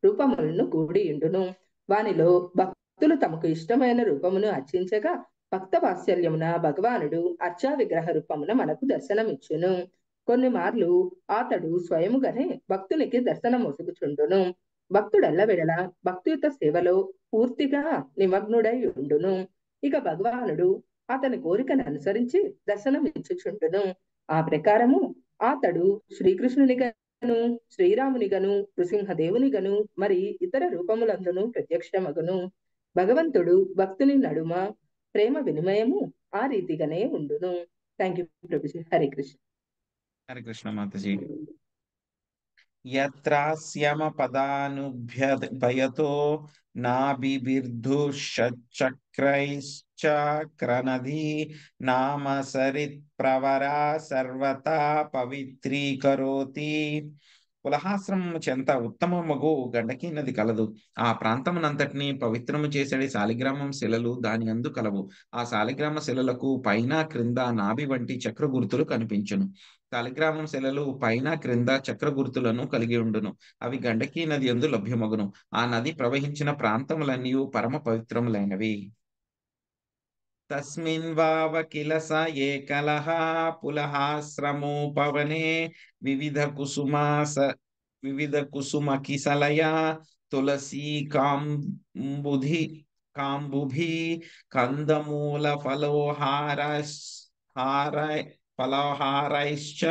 S7: రూపములను కూడియుండును. వానిలో భక్తులు తమకు ఇష్టమైన రూపమును అర్చించగా భక్త వాత్సల్యమున భగవానుడు అర్చా విగ్రహ రూపమున మనకు దర్శనమిచ్చును. కొన్ని మార్లు అతడు స్వయముగానే భక్తునికి దర్శనమొసుగుచుండును. భక్తుడెల్ల వెడల భక్తియుత సేవలో పూర్తిగా నిమగ్నుడై ఉండును. ఇక భగవానుడు అతని కోరికను అనుసరించి దర్శనమిచ్చుచుండును. ఆ ప్రకారము అతడు శ్రీకృష్ణునిగను, శ్రీరామునిగను, నృసింహదేవునిగను మరి ఇతర రూపములందును ప్రత్యక్షమగును. భగవంతుడు భక్తుని నడుమ ప్రేమ వినిమయము ఆ రీతిగానే ఉండును. Thank you Prabhuji. హరే కృష్ణ.
S1: హరే కృష్ణ మాతాజీ. యత్రాస్యమ పదానుభయతో నాభిర్ధుశ్చక్రైశ్చ క్రనధి నామ సరిత్ ప్రవరా సర్వతా పవిత్రీకరోతి. పులహాశ్రమము చెంత ఉత్తమమగు గండకీ నది కలదు. ఆ ప్రాంతమునంతటిని పవిత్రము చేసడి శాలిగ్రామం శిలలు దాని యందు కలవు. ఆ శాలిగ్రామ శిలలకు పైన క్రింద నాభి వంటి చక్ర గుర్తులు కనిపించును. శాలిగ్రామం శిలలు పైన క్రింద చక్ర గుర్తులను కలిగి ఉండును. అవి గండకీ నది యందు లభ్యమగును. ఆ నది ప్రవహించిన ప్రాంతములన్నీ పరమ పవిత్రములైనవి. తస్మిన్ వావ కిల స ఏకలః పులహాశ్రమోపవనే వివిధ కుసుమకిసలయా తులసీ కాంబుభి కందమూల ఫలోహారైశ్చ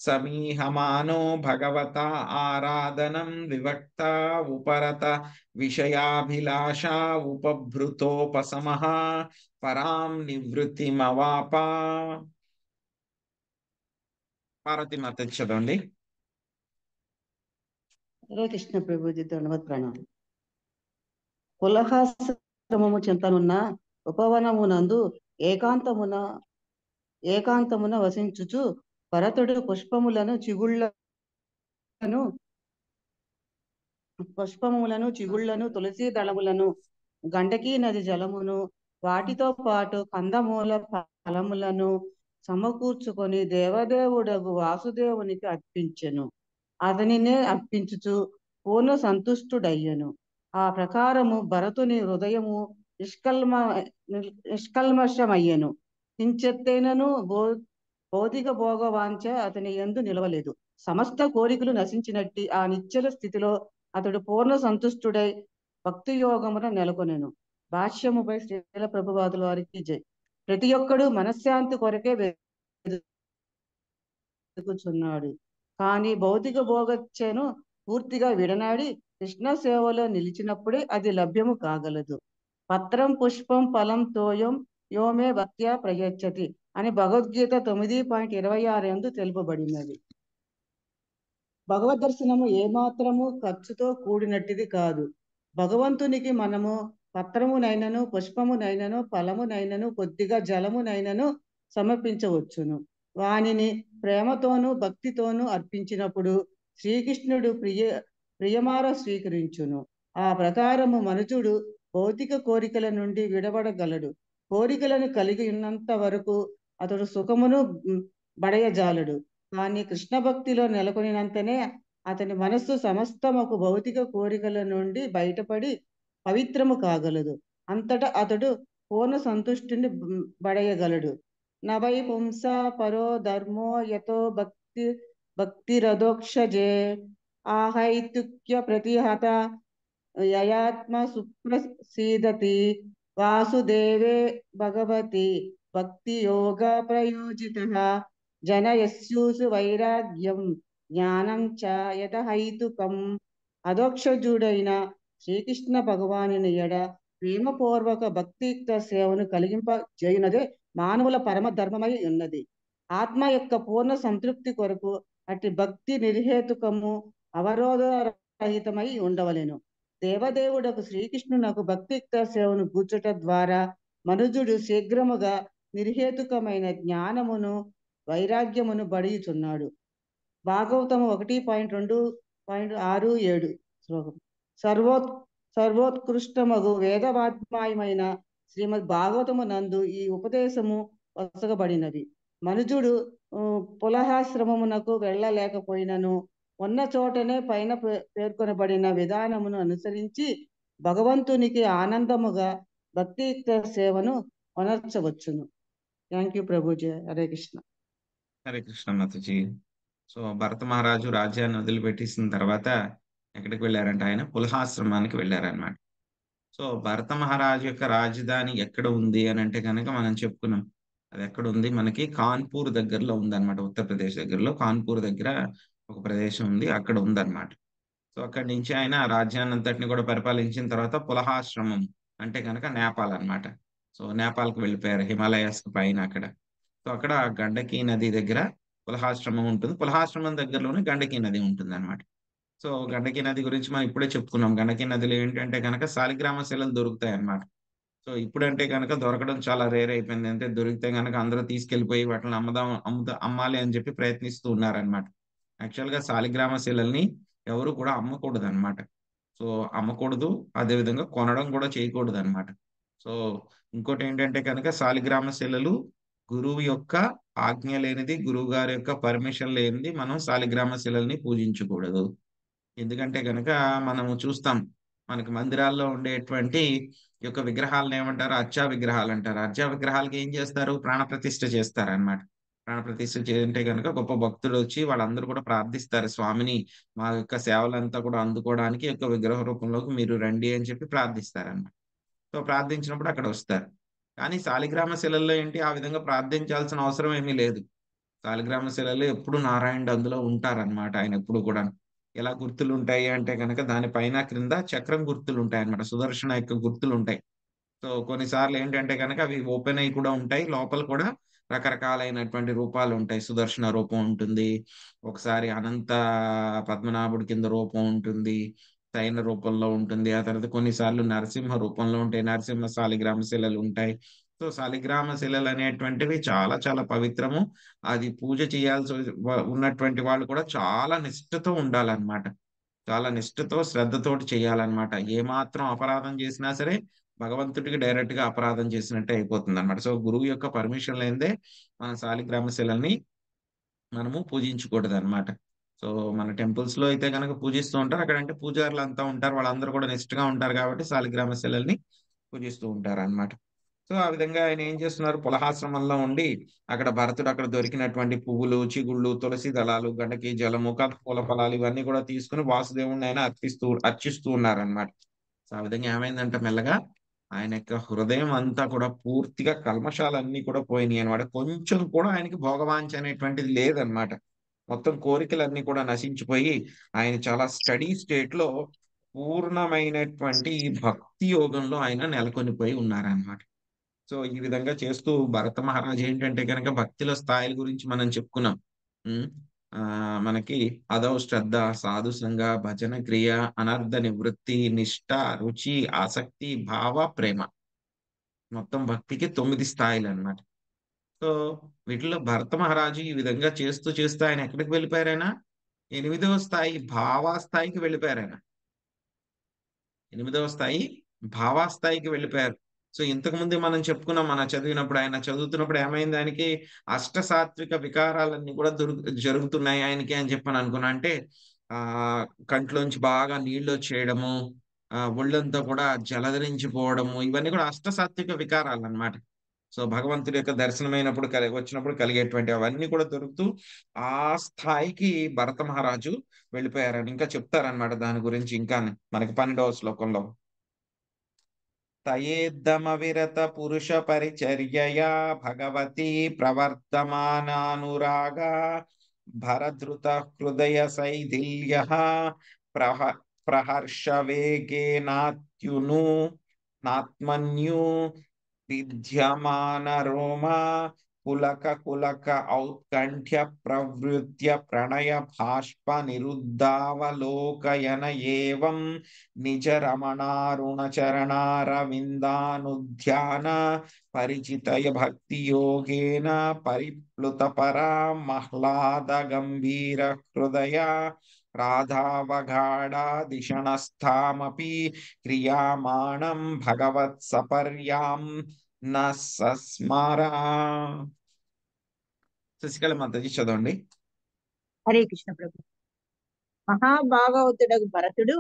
S1: సమీహమానో భగవత ఆరాధనం వివక్త ఉపరత విషయాభిలాష ఉపభృతోపశమః పరాం నివృత్తిమవాప. పార్వతి మాత చదవండి.
S13: హరే కృష్ణ ప్రభుజీ. ధన్యవాద ప్రణామం. పులహాశ్రమము చెంతనున్న ఉపవనమునందు ఏకాంతమున వసించుచు భరతుడు పుష్పములను చిగుళ్లను తులసి దళములను గండకీ నది జలమును వాటితో పాటు కందమూల ఫలములను సమకూర్చుకొని దేవదేవుడగు వాసుదేవునికి అర్పించెను. అతనినే అర్పించుచు పూర్ణ సంతుష్టుడయ్యను. ఆ ప్రకారము భరతుని హృదయము నిష్కల్మషమయ్యను. కించెత్తైనను భౌతిక భోగవాంఛ అతని యందు నిలవలేదు. సమస్త కోరికలు నశించినట్టి ఆ నిశ్చల స్థితిలో అతడు పూర్ణ సంతుష్టుడై భక్తి యోగమున నెలకొనెను. భాష్యముపై శ్రీల ప్రభుపాదుల వారికి జై. ప్రతి ఒక్కడు మనశ్శాంతి కొరకే వెతుకుచున్నాడు. కానీ భౌతిక భోగచ్చెను పూర్తిగా విడనాడి కృష్ణ సేవలో నిలిచినప్పుడే అది లభ్యము కాగలదు. పత్రం పుష్పం ఫలం తోయం యోమే భక్త్యా ప్రయచ్చతి అని భగవద్గీత 9.26 యందు తెలుపబడినది. భగవద్ దర్శనము ఏమాత్రము ఖర్చుతో కూడినట్టిది కాదు. భగవంతునికి మనము పత్రమునైనను పుష్పమునైనను ఫలమునైనను కొద్దిగా జలమునైనను సమర్పించవచ్చును. వానిని ప్రేమతోనూ భక్తితోనూ అర్పించినప్పుడు శ్రీకృష్ణుడు ప్రియమార స్వీకరించును. ఆ ప్రకారము మనుజుడు భౌతిక కోరికల నుండి విడబడగలడు. కోరికలను కలిగి ఉన్నంత వరకు అతడు సుఖమును బడయజాలడు. కానీ కృష్ణ భక్తిలో నెలకొనినంతనే అతని మనస్సు సమస్తమకు భౌతిక కోరికల నుండి బయటపడి పవిత్రము కాగలదు. అంతటా అతడు పూర్ణ సంతుష్టిని బడయగలడు. నవై పుంసా పరో ధర్మో యతో భక్తిరదోక్షజే ఆహైతుక్య ప్రతిహత యయాత్మ సుప్రసీదతి వాసుదేవే భగవతి భక్తి యోగ ప్రయోజిత జనయస్యూసు వైరాగ్యం జ్ఞానం చ యథహైతుకం. అదోక్షజుడైన శ్రీకృష్ణ భగవానుని ఎడ ప్రేమపూర్వక భక్తియుక్త సేవను కలిగింపజేయునదే మానవుల పరమ ధర్మమై ఉన్నది. ఆత్మ యొక్క పూర్ణ సంతృప్తి కొరకు అట్టి భక్తి నిర్హేతుకము అవరోధరహితమై ఉండవలెను. దేవదేవుడకు శ్రీకృష్ణునకు భక్తియుక్త సేవను గూర్చుట ద్వారా మనుజుడు శీఘ్రముగా నిర్హేతుకమైన జ్ఞానమును వైరాగ్యమును బడియుచున్నాడు. భాగవతము 1.2.6-7 శ్లోకం. సర్వోత్కృష్టమగు వేదవాద్మాయమైన శ్రీమద్ భాగవతము నందు ఈ ఉపదేశము వసగబడినది. మనుజుడు పులహాశ్రమమునకు వెళ్ళలేకపోయినను ఉన్న చోటనే పైన పేర్కొనబడిన విధానమును అనుసరించి భగవంతునికి ఆనందముగా భక్తియుక్త సేవను అనర్చవచ్చును. Thank you Prabhuji. Hare Krishna.
S1: Hare Krishna Mataji. So భరత మహారాజు రాజ్యాన్ని వదిలిపెట్టేసిన తర్వాత ఎక్కడికి వెళ్ళారంటే ఆయన పులహాశ్రమానికి వెళ్ళారనమాట. సో భరత మహారాజు యొక్క రాజధాని ఎక్కడ ఉంది అని అంటే కనుక మనం చెప్పుకున్నాం. అది ఎక్కడ ఉంది, మనకి కాన్పూర్ దగ్గరలో ఉందన్నమాట. ఉత్తరప్రదేశ్ దగ్గరలో కాన్పూర్ దగ్గర ఒక ప్రదేశం ఉంది, అక్కడ ఉందన్నమాట. సో అక్కడి నుంచి ఆయన రాజ్యాన్ని అంతటిని కూడా పరిపాలించిన తర్వాత పులహాశ్రమం అంటే కనుక నేపాల్ అన్నమాట. సో నేపాల్కి వెళ్ళిపోయారు, హిమాలయాస్ పైన అక్కడ. సో అక్కడ గండకీ నది దగ్గర పులహాశ్రమం ఉంటుంది. పులహాశ్రమం దగ్గరలోనే గండకీ నది ఉంటుంది అనమాట. సో గండకీ నది గురించి మనం ఇప్పుడే చెప్పుకున్నాం. గండకీ నదిలో ఏంటంటే కనుక శాలిగ్రామ శిలలు దొరుకుతాయి అన్నమాట. సో ఇప్పుడంటే కనుక దొరకడం చాలా రేర్ అయిపోయింది. అంటే దొరికితే కనుక అందరూ తీసుకెళ్లిపోయి వాటిని అమ్మాలి అని చెప్పి ప్రయత్నిస్తూ ఉన్నారనమాట. యాక్చువల్గా శాలిగ్రామ శిలల్ని ఎవరు కూడా అమ్మకూడదు అనమాట. సో అమ్మకూడదు, అదేవిధంగా కొనడం కూడా చేయకూడదు అనమాట. సో ఇంకోటి ఏంటంటే కనుక శాలిగ్రామ శిలలు గురువు యొక్క ఆజ్ఞ లేనిది, గురువు గారి యొక్క పర్మిషన్ లేనిది మనం శాలిగ్రామ శిలల్ని పూజించకూడదు. ఎందుకంటే కనుక మనము చూస్తాం, మనకి మందిరాల్లో ఉండేటువంటి యొక్క విగ్రహాలను ఏమంటారు, అర్చా విగ్రహాలు అంటారు. అర్చా విగ్రహాలకి ఏం చేస్తారు, ప్రాణప్రతిష్ఠ చేస్తారు అనమాట. ప్రాణప్రతిష్ఠ చేయంటే కనుక గొప్ప భక్తులు వచ్చి వాళ్ళందరూ కూడా ప్రార్థిస్తారు, స్వామిని మా యొక్క సేవలంతా కూడా అందుకోవడానికి యొక్క విగ్రహ రూపంలోకి మీరు రండి అని చెప్పి ప్రార్థిస్తారు అన్నమాట. సో ప్రార్థించినప్పుడు అక్కడ వస్తారు. కానీ శాలిగ్రామ శిలల్లో ఏంటి, ఆ విధంగా ప్రార్థించాల్సిన అవసరం ఏమీ లేదు. శాలిగ్రామ శిలల్లో ఎప్పుడు నారాయణుడు అందులో ఉంటారనమాట. ఆయన ఎప్పుడు కూడా ఎలా గుర్తులు ఉంటాయి అంటే కనుక దానిపైన క్రింద చక్రం గుర్తులు ఉంటాయి అన్నమాట. సుదర్శన యొక్క గుర్తులు ఉంటాయి. సో కొన్నిసార్లు ఏంటంటే కనుక అవి ఓపెన్ అయి కూడా ఉంటాయి, లోపల కూడా రకరకాలైనటువంటి రూపాలు ఉంటాయి. సుదర్శన రూపం ఉంటుంది, ఒకసారి అనంత పద్మనాభుడి కింద రూపం ఉంటుంది, సైన రూపంలో ఉంటుంది, ఆ తర్వాత కొన్నిసార్లు నరసింహ రూపంలో ఉంటాయి, నరసింహ శాలిగ్రామ శిలలు ఉంటాయి. సో శాలిగ్రామ శిలలు అనేటువంటివి చాలా చాలా పవిత్రము. అది పూజ చేయాల్సి ఉన్నటువంటి వాళ్ళు కూడా చాలా నిష్ఠతో ఉండాలన్నమాట. చాలా నిష్ఠతో శ్రద్ధతోటి చేయాలన్నమాట. ఏమాత్రం అపరాధం చేసినా సరే భగవంతుడికి డైరెక్ట్ గా అపరాధం చేసినట్టే అయిపోతుంది అనమాట. సో గురువు యొక్క పర్మిషన్ లేనిదే మన శాలిగ్రామ శిలల్ని మనము పూజించకూడదు అనమాట. సో మన టెంపుల్స్ లో అయితే కనుక పూజిస్తూ ఉంటారు, అక్కడంటే పూజారులు అంతా ఉంటారు, వాళ్ళందరూ కూడా నిష్ఠగా ఉంటారు కాబట్టి శాలిగ్రామ శిలల్ని పూజిస్తూ ఉంటారు అనమాట. సో ఆ విధంగా ఆయన ఏం చేస్తున్నారు, పులహాశ్రమంలో ఉండి అక్కడ భరతుడు అక్కడ దొరికినటువంటి పువ్వులు, చిగుళ్ళు, తులసి దళాలు, గండకి జలము, పూల ఫలాలు ఇవన్నీ కూడా తీసుకుని వాసుదేవుడిని ఆయన అర్చిస్తూ ఉన్నారనమాట. సో ఆ విధంగా ఏమైందంటే మెల్లగా ఆయన యొక్క హృదయం అంతా కూడా పూర్తిగా కల్మషాలన్నీ కూడా పోయినాయి అనమాట. కొంచెం కూడా ఆయనకి భోగవాంఛ అనేటువంటిది లేదనమాట. మొత్తం కోరికలన్నీ కూడా నశించిపోయి ఆయన చాలా స్టడీ స్టేట్ లో పూర్ణమైనటువంటి భక్తి యోగంలో ఆయన నెలకొనిపోయి ఉన్నారన్నమాట. సో ఈ విధంగా చేస్తూ భరత మహారాజు ఏంటంటే కనుక భక్తుల స్థాయిల గురించి మనం చెప్పుకున్నాం. ఉమ్, ఆ మనకి అదౌ శ్రద్ధ, సాధు సంగ, భజన క్రియ, అనర్థ నివృత్తి, నిష్ఠ, రుచి, ఆసక్తి, భావ, ప్రేమ. మొత్తం భక్తికి 9 స్థాయిలు అన్నమాట. సో వీటిలో భరత మహారాజు ఈ విధంగా చేస్తూ చేస్తూ ఆయన ఎక్కడికి వెళ్ళిపోయారైనా 8వ స్థాయి భావాస్థాయికి వెళ్ళిపోయారు ఆయన. 8వ స్థాయి భావాస్థాయికి వెళ్ళిపోయారు. సో ఇంతకు ముందు మనం చెప్పుకున్నాం, మన చదివినప్పుడు ఆయన చదువుతున్నప్పుడు ఏమైంది, ఆయనకి అష్ట సాత్విక వికారాలన్నీ కూడా జరుగుతున్నాయి ఆయనకి అని చెప్పని అనుకున్నా. అంటే ఆ కంట్లోంచి బాగా నీళ్లు వచ్చేయడము, ఒళ్ళంతా కూడా జలధరించిపోవడము, ఇవన్నీ కూడా అష్ట సాత్విక వికారాలు అన్నమాట. సో భగవంతుడి యొక్క దర్శనమైనప్పుడు వచ్చినప్పుడు కలిగేటువంటి అవన్నీ కూడా దొరుకుతూ ఆ స్థాయికి భరత మహారాజు వెళ్ళిపోయారని ఇంకా చెప్తారనమాట దాని గురించి. ఇంకా మనకి 12వ శ్లోకంలో తయేద్దమ విరత పురుష పరిచర్యయా భగవతి ప్రవర్తమానానురాగా భరధృత హృదయ శైథిల్య ప్రహర్ష వేగేనాత్యును నాత్మన్యు విద్యమాన రోమా పులక కులక ఔత్కంఠ్య ప్రవృత్య ప్రణయ భాష్ప నిరుద్ధావలోకయన ఏవం నిజ రమణారుణ చరణారవిందానుధ్యాన పరిచితయ భక్తి యోగేన పరిప్లుత పరా మహ్లాద గంభీర హృదయ రాధావగాఢాదిశనస్థామపి క్రియామాణం భగవత్ సపర్యాం న సస్మరా. శశికళ మాతాజీ చదవండి.
S2: హరే కృష్ణ ప్రభు. మహాభాగవతుడగు భరతుడు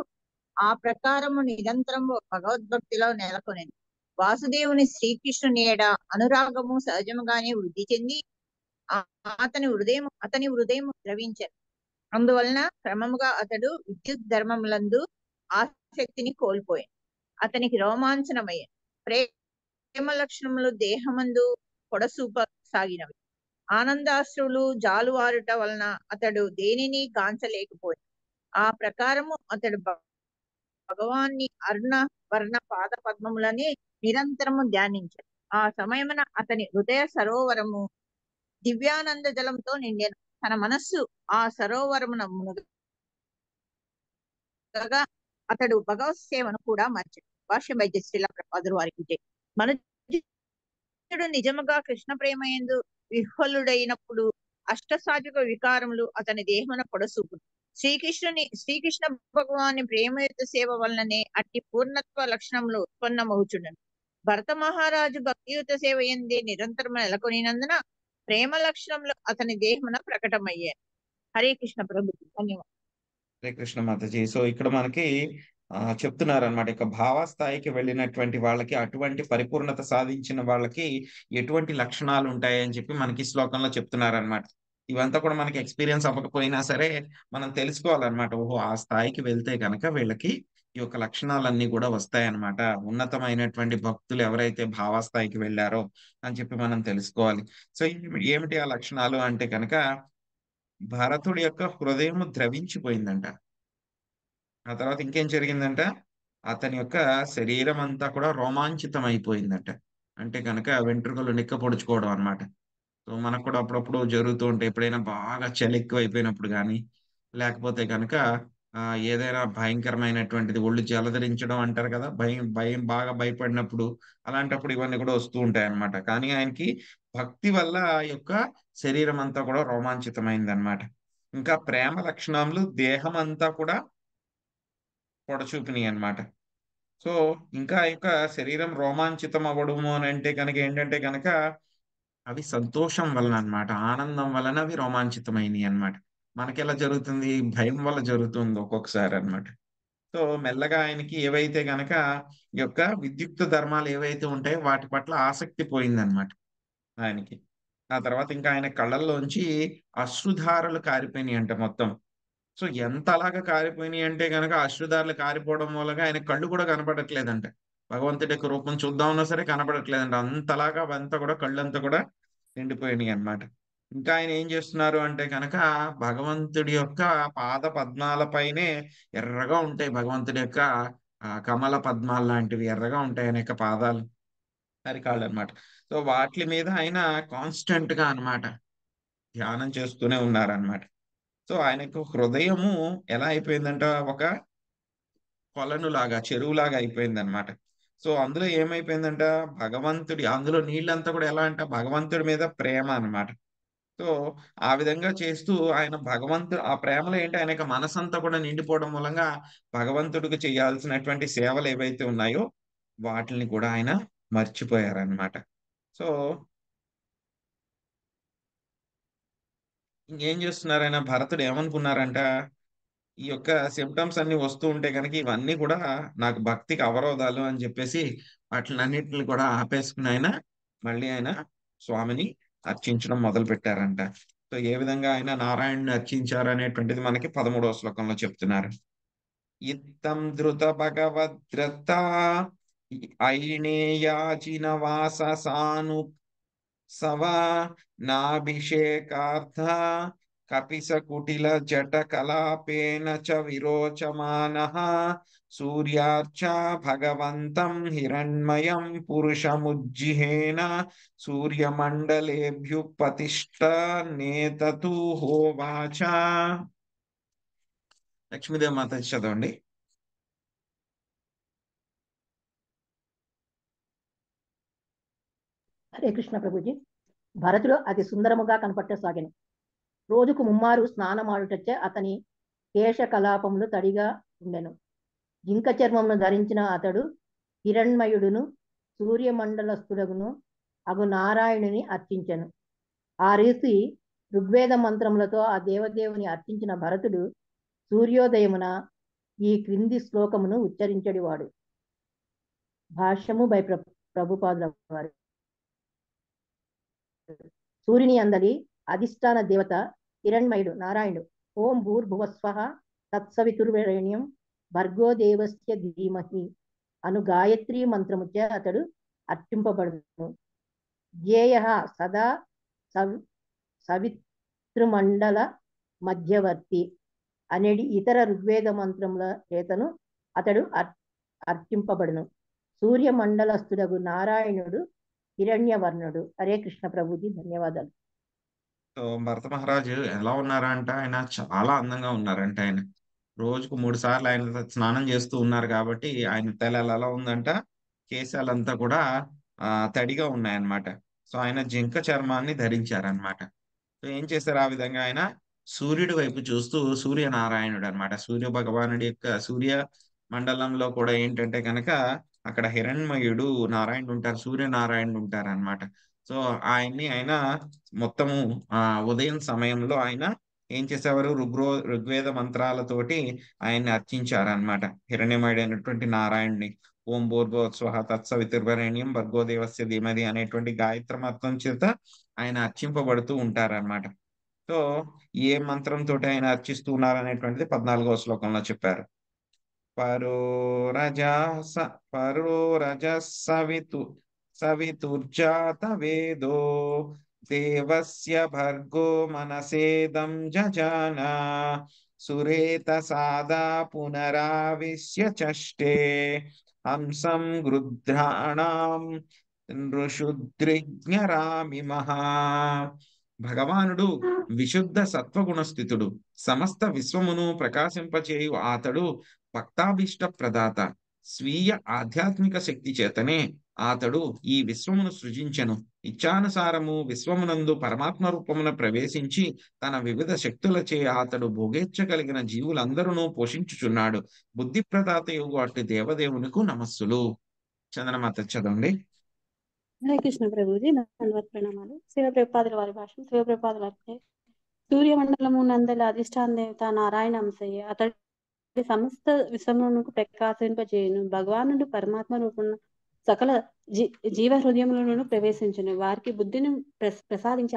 S2: ఆ ప్రకారము నిరంతరము భగవద్భక్తిలో నెలకొనేది. వాసుదేవుని శ్రీకృష్ణుని ఏడ అనురాగము సహజముగానే వృద్ధి చెంది అతని హృదయం ద్రవించాను. అందువలన క్రమముగా అతడు విద్యుత్ ధర్మములందు ఆసక్తిని కోల్పోయాడు. అతనికి రోమాంచనమయ్యాను. ప్రేమ లక్షణములు దేహమందు పొడసూపసాగినవి. ఆనందాశ్రువులు జాలువారుట వలన అతడు దేనిని గాంచలేకపోయాడు. ఆ ప్రకారము అతడు భగవాన్ని అరుణ వర్ణ పాద పద్మములని నిరంతరము ధ్యానించాడు. ఆ సమయమున అతని హృదయ సరోవరము దివ్యానంద జలంతో నిండాను. తన మనస్సు ఆ సరోవరమున మునగగా అతడు భగవత్ సేవను కూడా మర్చాడు. భాష్యం వైద్య శ్రీల ప్రభుపాదుల వారికి. మనుష్యుడు నిజముగా కృష్ణ ప్రేమయందు విహ్వలుడైనప్పుడు అష్టసాత్విక వికారములు అతని దేహమున పొడసూపును. శ్రీకృష్ణ భగవాని ప్రేమయుత సేవ వలననే అట్టి పూర్ణత్వ లక్షణములు ఉత్పన్నమవుచుండను. భరత మహారాజు భక్తియుత సేవ ఎందే నిరంతరం నెలకొనినందున ప్రేమ లక్షణములు అతని దేహమున ప్రకటమయ్యాయి. హరే కృష్ణ ప్రభు. ధన్యవాదాలు.
S1: హరే కృష్ణ మాతాజీ. సో ఇక్కడ మనకి చెప్తున్నారు అనమాట, ఇక భావస్థాయికి వెళ్ళినటువంటి వాళ్ళకి, అటువంటి పరిపూర్ణత సాధించిన వాళ్ళకి ఎటువంటి లక్షణాలు ఉంటాయి అని చెప్పి మనకి శ్లోకంలో చెప్తున్నారనమాట. ఇవంతా కూడా మనకి ఎక్స్పీరియన్స్ అవ్వకపోయినా సరే మనం తెలుసుకోవాలన్నమాట. ఓహో, ఆ స్థాయికి వెళ్తే కనుక వీళ్ళకి ఈ యొక్క లక్షణాలన్నీ కూడా వస్తాయన్నమాట. ఉన్నతమైనటువంటి భక్తులు ఎవరైతే భావస్థాయికి వెళ్ళారో అని చెప్పి మనం తెలుసుకోవాలి. సో ఏమిటి ఆ లక్షణాలు అంటే కనుక భరతుడి యొక్క హృదయం ద్రవించిపోయిందంట. ఆ తర్వాత ఇంకేం జరిగిందంట, అతని యొక్క శరీరం అంతా కూడా రోమాంచితం అయిపోయిందట. అంటే కనుక వెంట్రుకలు నిక్క పొడుచుకోవడం అనమాట. సో మనకు కూడా అప్పుడప్పుడు జరుగుతూ ఉంటాయి. ఎప్పుడైనా బాగా చలి ఎక్కువ అయిపోయినప్పుడు కానీ, లేకపోతే కనుక ఏదైనా భయంకరమైనటువంటిది ఒళ్ళు జలధరించడం అంటారు కదా, భయం భయం బాగా భయపడినప్పుడు, అలాంటప్పుడు ఇవన్నీ కూడా వస్తూ ఉంటాయి అన్నమాట. కానీ ఆయనకి భక్తి వల్ల ఆ యొక్క శరీరం అంతా కూడా రోమాంచితమైంది అనమాట. ఇంకా ప్రేమ లక్షణములు దేహం అంతా కూడా పొడచూపినాయి అన్నమాట. సో ఇంకా యొక్క శరీరం రోమాంచితం అవ్వడము అని అంటే కనుక ఏంటంటే కనుక అవి సంతోషం వలన అన్నమాట, ఆనందం వలన అవి రోమాంచితమైనవి అన్నమాట. మనకి ఎలా జరుగుతుంది, భయం వల్ల జరుగుతుంది ఒక్కొక్కసారి అన్నమాట. సో మెల్లగా ఆయనకి ఏవైతే గనక ఈ యొక్క విద్యుక్త ధర్మాలు ఏవైతే ఉంటాయో వాటి పట్ల ఆసక్తి పోయిందనమాట ఆయనకి. ఆ తర్వాత ఇంకా ఆయన కళ్ళల్లోంచి అశ్రుధారలు కారిపోయినాయి అంట మొత్తం. సో ఎంత అలాగా కారిపోయినాయి అంటే గనక అశ్రుధారలు కారిపోవడం మూలంగా ఆయన కళ్ళు కూడా కనపడట్లేదంట. భగవంతుడి యొక్క రూపం చూద్దామన్నా సరే కనపడట్లేదంట. అంతలాగా అవంతా కూడా కళ్ళంతా కూడా నిండిపోయినాయి అన్నమాట. ఇంకా ఆయన ఏం చేస్తున్నారు అంటే కనుక భగవంతుడి యొక్క పాద పద్మాలపైనే ఎర్రగా ఉంటాయి భగవంతుడి యొక్క కమల పద్మాలు లాంటివి ఎర్రగా ఉంటాయి ఆయన యొక్క పాదాలు అరికాళ్ళు అనమాట. సో వాటి మీద ఆయన కాన్స్టెంట్ గా అన్నమాట ధ్యానం చేస్తూనే ఉన్నారనమాట. సో ఆయనకు హృదయము ఎలా అయిపోయిందంట, ఒక కొలనులాగా చెరువులాగా అయిపోయింది అనమాట. సో అందులో ఏమైపోయిందంట, అందులో నీళ్ళంతా కూడా ఎలా అంట భగవంతుడి మీద ప్రేమ అన్నమాట. సో ఆ విధంగా చేస్తూ ఆయన ఆ ప్రేమలో ఏంటి ఆయన యొక్క మనసంతా కూడా నిండిపోవడం మూలంగా భగవంతుడికి చేయాల్సినటువంటి సేవలు ఏవైతే ఉన్నాయో వాటిని కూడా ఆయన మర్చిపోయారనమాట. సో ఇంకేం చేస్తున్నారు ఆయన, భరతుడు ఏమనుకున్నారంట, ఈ యొక్క సిమ్టమ్స్ అన్ని వస్తూ ఉంటే కనుక ఇవన్నీ కూడా నాకు భక్తికి అవరోధాలు అని చెప్పేసి వాటినన్నిటిని కూడా ఆపేసుకుని మళ్ళీ ఆయన స్వామిని అర్చించడం మొదలు పెట్టారంట. సో ఏ విధంగా ఆయన నారాయణుని అర్చించారు అనేటువంటిది మనకి 13వ శ్లోకంలో చెప్తున్నారు. ఇత్తం ధృత భగవద్రత ఐణేయాజిన వాససాను సవా నాభిషేకార్థ కపిస కుటిల జట కలాపేన చ విరోచమానః సూర్యార్చా భగవంతం హిరణ్మయం పురుషముజ్జిహేన సూర్యమండలేభ్యుపతిష్ట నేతతు హోవాచ. లక్ష్మీదేవి మాత చదవండి.
S4: హరే కృష్ణ ప్రభుజీ. భరతుడు అతి సుందరముగా కనపట్టసాగాను. రోజుకు ముమ్మారు స్నానమాడుటచ్చే అతని కేశ కలాపములు తడిగా ఉండెను. జింక చర్మమును ధరించిన అతడు హిరణ్మయుడును సూర్యమండలస్థుడగును అగు నారాయణుని అర్చించెను. ఆ రీతి ఋగ్వేద మంత్రములతో ఆ దేవదేవుని అర్చించిన భరతుడు సూర్యోదయమున ఈ క్రింది శ్లోకమును ఉచ్చరించడివాడు. భాష్యము బై ప్రభుపాదుల వారు. సూర్యుని అందలి అధిష్టాన దేవత హిరణ్మయుడు నారాయణుడు. ఓం భూర్భువస్వః తత్సవితుర్వరేణ్యం భర్గో దేవస్య ధీమహి అను గాయత్రీ మంత్రముచే అతడు అర్చింపబడును. జ్ఞేయః సదా సవితృమండల మధ్యవర్తి అనేది ఇతర ఋగ్వేద మంత్రముల చేతను అతడు అర్చింపబడును. సూర్యమండలస్థుడగు నారాయణుడు హిరణ్యవర్ణుడు. హరే కృష్ణ ప్రభుజీ, ధన్యవాదాలు.
S1: సో భరత మహారాజు ఎలా ఉన్నారంట, ఆయన చాలా అందంగా ఉన్నారంట. ఆయన రోజుకు 3 సార్లు ఆయన స్నానం చేస్తూ ఉన్నారు కాబట్టి ఆయన తల ఎలా ఉందంట, కేశాలంతా కూడా తడిగా ఉన్నాయన్నమాట. సో ఆయన జింక చర్మాన్ని ధరించారనమాట. సో ఏం చేశారు, ఆ విధంగా ఆయన సూర్యుడి వైపు చూస్తూ, సూర్యనారాయణుడు అనమాట, సూర్య భగవానుడి యొక్క సూర్య మండలంలో కూడా ఏంటంటే కనుక అక్కడ హిరణ్మయుడు నారాయణుడు ఉంటారు, సూర్యనారాయణుడు ఉంటారు అనమాట. సో ఆయన మొత్తము ఉదయం సమయంలో ఆయన ఏం చేసేవారు, ఋగ్వేద మంత్రాలతోటి ఆయన్ని అర్చించారనమాట. హిరణ్యమయుడు అయినటువంటి నారాయణుని ఓం భూర్భువస్వః తత్సవితుర్వరేణ్యం భర్గో దేవస్య ధీమహి అనేటువంటి గాయత్ర మంత్రం చేత ఆయన అర్చింపబడుతూ ఉంటారన్నమాట. సో ఏ మంత్రంతో ఆయన అర్చిస్తూ ఉన్నారు అనేటువంటిది 14వ శ్లోకంలో చెప్పారు. పరో రజః సవితుర్జాత వేదో దేవస్య భర్గో మనసేదం జజాన సురేత సాదా పునరావిశ్య చష్టే హంసం గృధ్రాణం నృషుద్రిజ్ఞరామిమః. భగవానుడు విశుద్ధ సత్వగుణస్థితుడు, సమస్త విశ్వమును ప్రకాశింపచేయు అతడు భక్తాభీష్ట ప్రదాత. స్వీయ ఆధ్యాత్మిక శక్తి చేతనే అతడు ఈ విశ్వమును సృజించెను. ఇచ్ఛానుసారము విశ్వమునందు పరమాత్మ రూపమున ప్రవేశించి తన వివిధ శక్తులచే అతడు భోగేచ్ఛ కలిగిన జీవులందరూ పోషించుచున్నాడు. బుద్ధి ప్రదాత యోగు అట్టి దేవదేవునికు నమస్సులు. చంద్రమాత చదవండి.
S5: హరే కృష్ణ ప్రభుజీ, ధన్యవాద ప్రణామాలు. శివప్రపాదుల వారి భాషను. శివప్రపాదుల వారి సూర్యమండలము నందల అధిష్టాన దేవత నారాయణ అంశయ్య అతడి సమస్త విశ్వమునకు ప్రకాశింపజేయును. భగవానుడు పరమాత్మ రూపం సకల జీవ హృదయములను ప్రవేశించును. వారికి బుద్ధిని ప్రసాదించి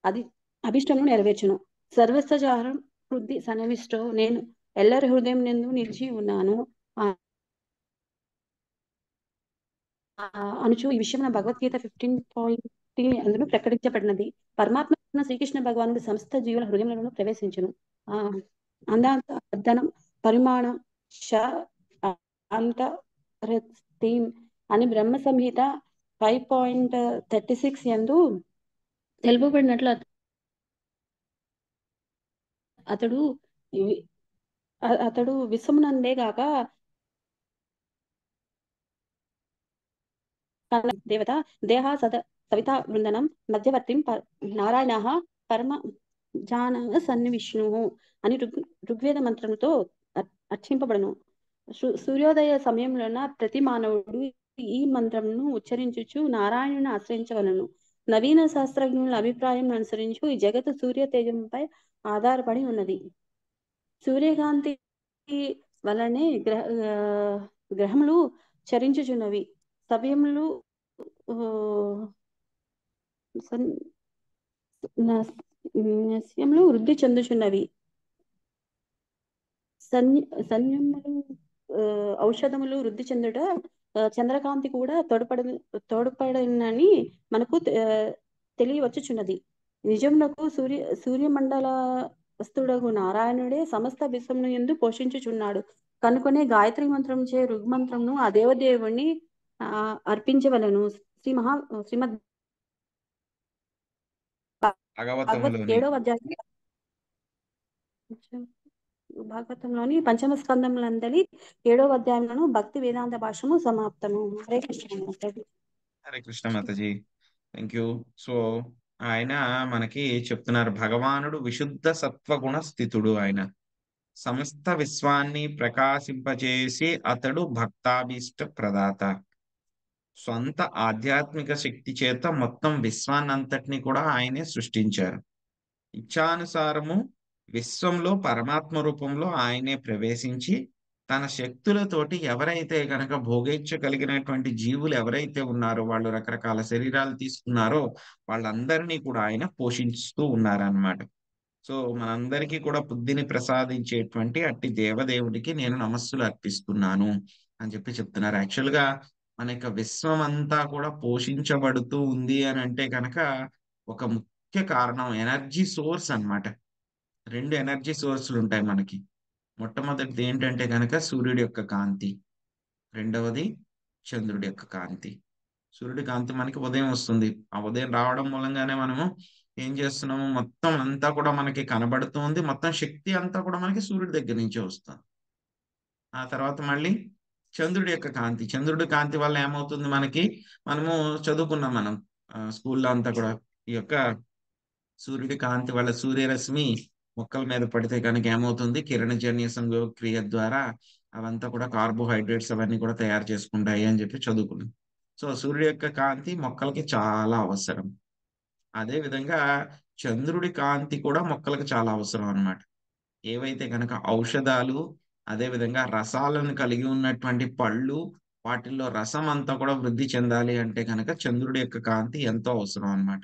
S5: అది అభిష్టమును నెరవేర్చును. సర్వస్వజారం హృది సన్నివిష్టో నేను ఎల్లరి హృదయం నందు నిలిచి ఉన్నాను అనుచు ఈ విషయం భగవద్గీత 15.3
S14: అందులో ప్రకటించబడినది. పరమాత్మ శ్రీకృష్ణ భగవానుడు సమస్త జీవుల హృదయంలో ప్రవేశించును. అందాంత అర్ధనం పరిమాణ ష అంత అని బ్రహ్మ సంహిత 5.36 యందు తెలుపబడినట్లు అతడు విశ్వమునందే గాక దేవత దేహ సవితా బృందనం మధ్యవర్తిం నారాయణ పరమ జాన సన్నివిష్ణు అని ఋగ్వేద మంత్రంతో అర్చింపబడను. సూర్యోదయ సమయంలోన ప్రతి మానవుడు ఈ మంత్రంను ఉచ్చరించుచు నారాయణుని ఆశ్రయించవలను. నవీన శాస్త్రజ్ఞుల అభిప్రాయం అనుసరించు ఈ జగత్తు సూర్య తేజంపై ఆధారపడి ఉన్నది. సూర్యకాంతి వలనే గ్రహములు చరించుచున్నవి. సమయములు వృద్ధి చెందుచున్నవి. సంయములు ఔషధములు వృద్ధి చెందుట చంద్రకాంతి కూడా తోడ్పడనని మనకు తెలియవచ్చుచున్నది. నిజమునకు సూర్యమండల వస్తుడగు నారాయణుడే సమస్త విశ్వమును యందు పోషించుచున్నాడు. కనుకొనే గాయత్రి మంత్రం చే ఋగ్మంత్రమును ఆ దేవదేవుని అర్పించవలను. శ్రీమద్
S1: భాగవతంలోని
S14: 7వ అధ్యాయం భాగవతంలోని పంచమ స్కందములందలి 7వ అధ్యాయంలోను భక్తి వేదాంత భాషము సమాప్తము. Hare Krishna.
S1: Hare Krishna Mataji, thank you. So ఆయన మనకి చెప్తున్నారు, భగవానుడు విశుద్ధ సత్వగుణ స్థితుడు. ఆయన సమస్త విశ్వాన్ని ప్రకాశింపచేసి అతడు భక్తాభీష్ట ప్రదాత. సొంత ఆధ్యాత్మిక శక్తి చేత మొత్తం విశ్వాన్నంతటిని కూడా ఆయనే సృష్టించారు. ఇచ్ఛానుసారము విశ్వంలో పరమాత్మ రూపంలో ఆయనే ప్రవేశించి తన శక్తులతోటి ఎవరైతే గనక భోగించగలిగినటువంటి జీవులు ఎవరైతే ఉన్నారో, వాళ్ళు రకరకాల శరీరాలు తీసుకున్నారో వాళ్ళందరినీ కూడా ఆయన పోషిస్తూ ఉన్నారన్నమాట. సో మనందరికీ కూడా బుద్ధిని ప్రసాదించేటువంటి అట్టి దేవదేవుడికి నేను నమస్సులు అర్పిస్తున్నాను అని చెప్తున్నారు. యాక్చువల్ గా మన యొక్క విశ్వం అంతా కూడా పోషించబడుతూ ఉంది అని అంటే కనుక ఒక ముఖ్య కారణం ఎనర్జీ సోర్స్ అన్నమాట. 2 ఎనర్జీ సోర్సులు ఉంటాయి మనకి. మొట్టమొదటిది ఏంటంటే కనుక సూర్యుడి యొక్క కాంతి, రెండవది చంద్రుడి యొక్క కాంతి. సూర్యుడి కాంతి మనకి ఉదయం వస్తుంది. ఆ ఉదయం రావడం మూలంగానే మనము ఏం చేస్తున్నాము, మొత్తం అంతా కూడా మనకి కనబడుతుంది. మొత్తం శక్తి అంతా కూడా మనకి సూర్యుడి దగ్గర నుంచే వస్తుంది. ఆ తర్వాత మళ్ళీ చంద్రుడి యొక్క కాంతి, చంద్రుడి కాంతి వల్ల ఏమవుతుంది మనకి, మనము చదువుకున్నాం మనం స్కూల్లో అంతా కూడా, ఈ యొక్క సూర్యుడి కాంతి వల్ల సూర్యరశ్మి మొక్కల మీద పడితే కనుక ఏమవుతుంది, కిరణజన్య సంయోగక్రియ ద్వారా అవంతా కూడా కార్బోహైడ్రేట్స్ అవన్నీ కూడా తయారు చేసుకుంటాయి అని చదువుకున్నాం. సో సూర్యుడి యొక్క కాంతి మొక్కలకి చాలా అవసరం. అదే విధంగా చంద్రుడి కాంతి కూడా మొక్కలకు చాలా అవసరం అన్నమాట. ఏవైతే కనుక ఔషధాలు, అదే విధంగా రసాలను కలిగి ఉన్నటువంటి పళ్ళు, వాటిల్లో రసం అంతా కూడా వృద్ధి చెందాలి అంటే కనుక చంద్రుడి యొక్క కాంతి ఎంతో అవసరం అన్నమాట.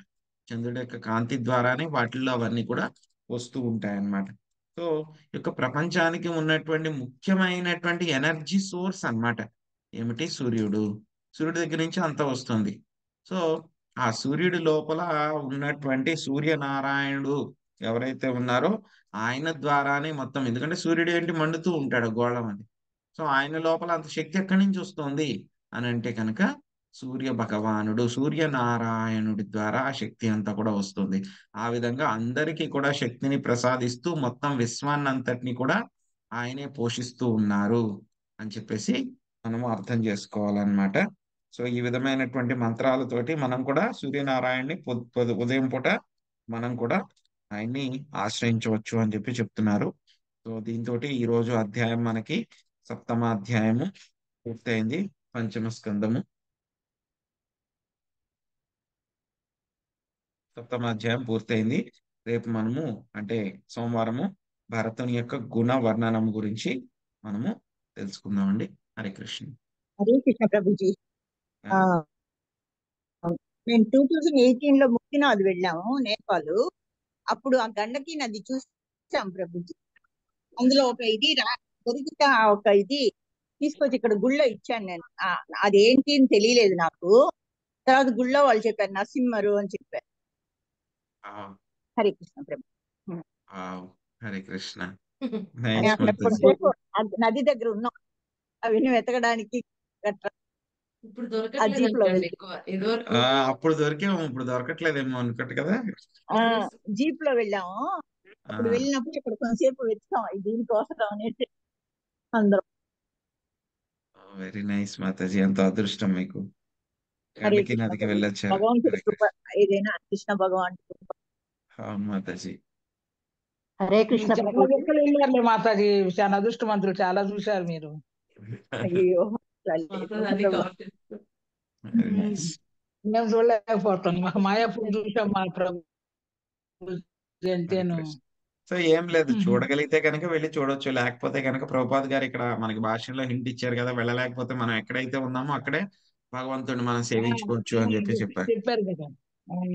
S1: చంద్రుడి యొక్క కాంతి ద్వారానే వాటిల్లో అవన్నీ కూడా వస్తూ ఉంటాయి అన్నమాట. సో ఈ యొక్క ప్రపంచానికి ఉన్నటువంటి ముఖ్యమైనటువంటి ఎనర్జీ సోర్స్ అన్నమాట ఏమిటి, సూర్యుడు. సూర్యుడి దగ్గర నుంచి అంత వస్తుంది. సో ఆ సూర్యుడి లోపల ఉన్నటువంటి సూర్యనారాయణుడు ఎవరైతే ఉన్నారో ఆయన ద్వారానే మొత్తం, ఎందుకంటే సూర్యుడు ఏంటి మండుతూ ఉంటాడు గోళం అది. సో ఆయన లోపల అంత శక్తి ఎక్కడి నుంచి వస్తుంది అని అంటే కనుక సూర్య భగవానుడు, సూర్యనారాయణుడి ద్వారా ఆ శక్తి అంతా కూడా వస్తుంది. ఆ విధంగా అందరికీ కూడా శక్తిని ప్రసాదిస్తూ మొత్తం విశ్వాన్నంతటిని కూడా ఆయనే పోషిస్తూ ఉన్నారు అని మనము అర్థం చేసుకోవాలన్నమాట. సో ఈ విధమైనటువంటి మంత్రాలతోటి మనం కూడా సూర్యనారాయణని ఉదయం పూట మనం కూడా ఆయన్ని ఆశ్రయించవచ్చు అని చెప్తున్నారు. సో దీంతో ఈ రోజు అధ్యాయం మనకి 7వ అధ్యాయము పూర్తయింది. పంచమ స్కందము 7వ అధ్యాయం పూర్తయింది. రేపు మనము అంటే సోమవారము భరతుని యొక్క గుణ వర్ణనం గురించి మనము తెలుసుకుందామండి. హరే కృష్ణ.
S2: హరే కృష్ణ ప్రభుజీ. నేను 2018 లో ముక్తినాథ్ వెళ్ళాము నేపాల్. అప్పుడు ఆ గండకి నది చూసాం ప్రభుజీ. అందులో ఒక ఇది దొరికితే ఒక ఇది తీసుకొచ్చి ఇక్కడ గుళ్ళో ఇచ్చాను నేను. అదేంటి అని తెలియలేదు నాకు. తర్వాత గుళ్ళో వాళ్ళు చెప్పారు నరసింహరు అని చెప్పారు. హరే కృష్ణ ప్రభు.
S1: హరే కృష్ణ.
S2: అక్కడ కొంతసేపు నది దగ్గర ఉన్నాం అవన్నీ వెతకడానికి గట్రా.
S11: ఇప్పుడు
S2: ఆ జీప్ లో
S11: దొరకట్లేదు ఎక్కువ. ఇదివరకు
S1: అప్పుడు దొరికాము, ఇప్పుడు దొరకట్లేదేమో అనుకుంటు కదా.
S2: జీప్ లో వెళ్ళాము. అప్పుడు వెళ్ళినప్పుడు ఇక్కడ కొంతసేపు వెతికాం దీనికోసం అనేసి అందరం.
S1: వెరీ నైస్ మాతాజీ, ఎంత అదృష్టం మీకు.
S2: హరే
S1: గండకి
S2: కృష్ణ
S1: నదికి
S2: ప్రభు.
S1: వెళ్ళొచ్చారు.
S2: భగవంతుడి కృప ఏదైనా కృష్ణ భగవాన్ కృప.
S1: అవును మాతాజీ.
S4: హరే కృష్ణ
S6: చాలా
S4: ప్రభు.
S6: గొప్పలు వెళ్ళారులే మాతాజీ, చాలా అదృష్టవంతులు, చాలా చూశారు మీరు.
S2: అయ్యో
S11: అది కాబట్టి
S6: మేము చూడలేకపోతాం, మాకు మాయాపూర్ చూసాం మా ప్రభు అంటేను.
S1: సో ఏం లేదు, చూడగలిగితే కనుక వెళ్ళి చూడొచ్చు, లేకపోతే కనుక ప్రభుపాద్ గారు ఇక్కడ మనకి భాషలో హింట్ ఇచ్చారు కదా, వెళ్ళలేకపోతే మనం ఎక్కడైతే ఉన్నామో అక్కడే భగవంతుడిని మనం సేవించుకోవచ్చు అని చెప్పి చెప్పారు.
S6: చెప్పారు కదా.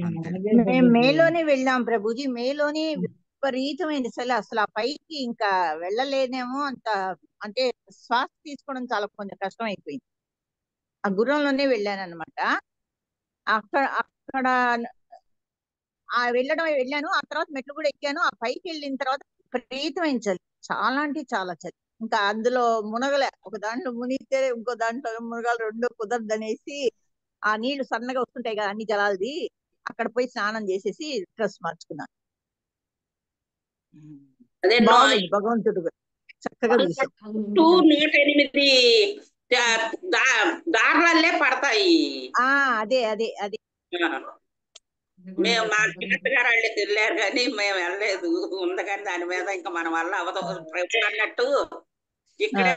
S1: అంతే.
S2: మేము మేలోనే వెళ్ళాం ప్రభుజీ. మేలోనే విపరీతమైన చలి, అసలు ఆ పైకి ఇంకా వెళ్ళలేనేమో అంత, అంటే శ్వాస తీసుకోవడం చాలా కొంచెం కష్టం అయిపోయింది. ఆ గుర్రంలోనే వెళ్ళాను అనమాట. అక్కడ వెళ్ళాను. ఆ తర్వాత మెట్లు కూడా ఎక్కాను. ఆ పైకి వెళ్ళిన తర్వాత విపరీతమైన చలి, చాలా అంటే చాలా చలి. ఇంకా అందులో మునగలే, ఒక దాంట్లో మునిగితే ఇంకో దాంట్లో మునగాలు, రెండో కుదరదు అనేసి ఆ నీళ్లు సన్నగా వస్తుంటాయి కదా అన్ని జలాలది, అక్కడ పోయి స్నానం చేసేసి డ్రెస్ మార్చుకున్నాను. బాగుంది, భగవంతుడు చక్కగా చూసాం.
S9: 108 దారులల్లే పడతాయి.
S2: అదే అదే అదే
S9: మేము మా గారు వాళ్ళే తిరలేరు కానీ మేము వెళ్ళలేదు, ఉంది కానీ దాని మీద ఇంకా మన వల్ల అవదు. ప్రభు అన్నట్టు ఇక్కడ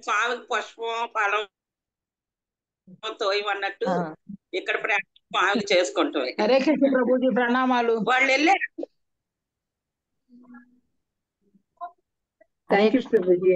S9: స్వామికి పుష్పం ఫలం తోయమన్నట్టు ఇక్కడ స్వామికి చేసుకుంటాం.
S6: హరే కృష్ణ ప్రభుజీ, ప్రణామాలు.
S9: వాళ్ళు వెళ్ళారు.
S7: Thank you Prabhuji.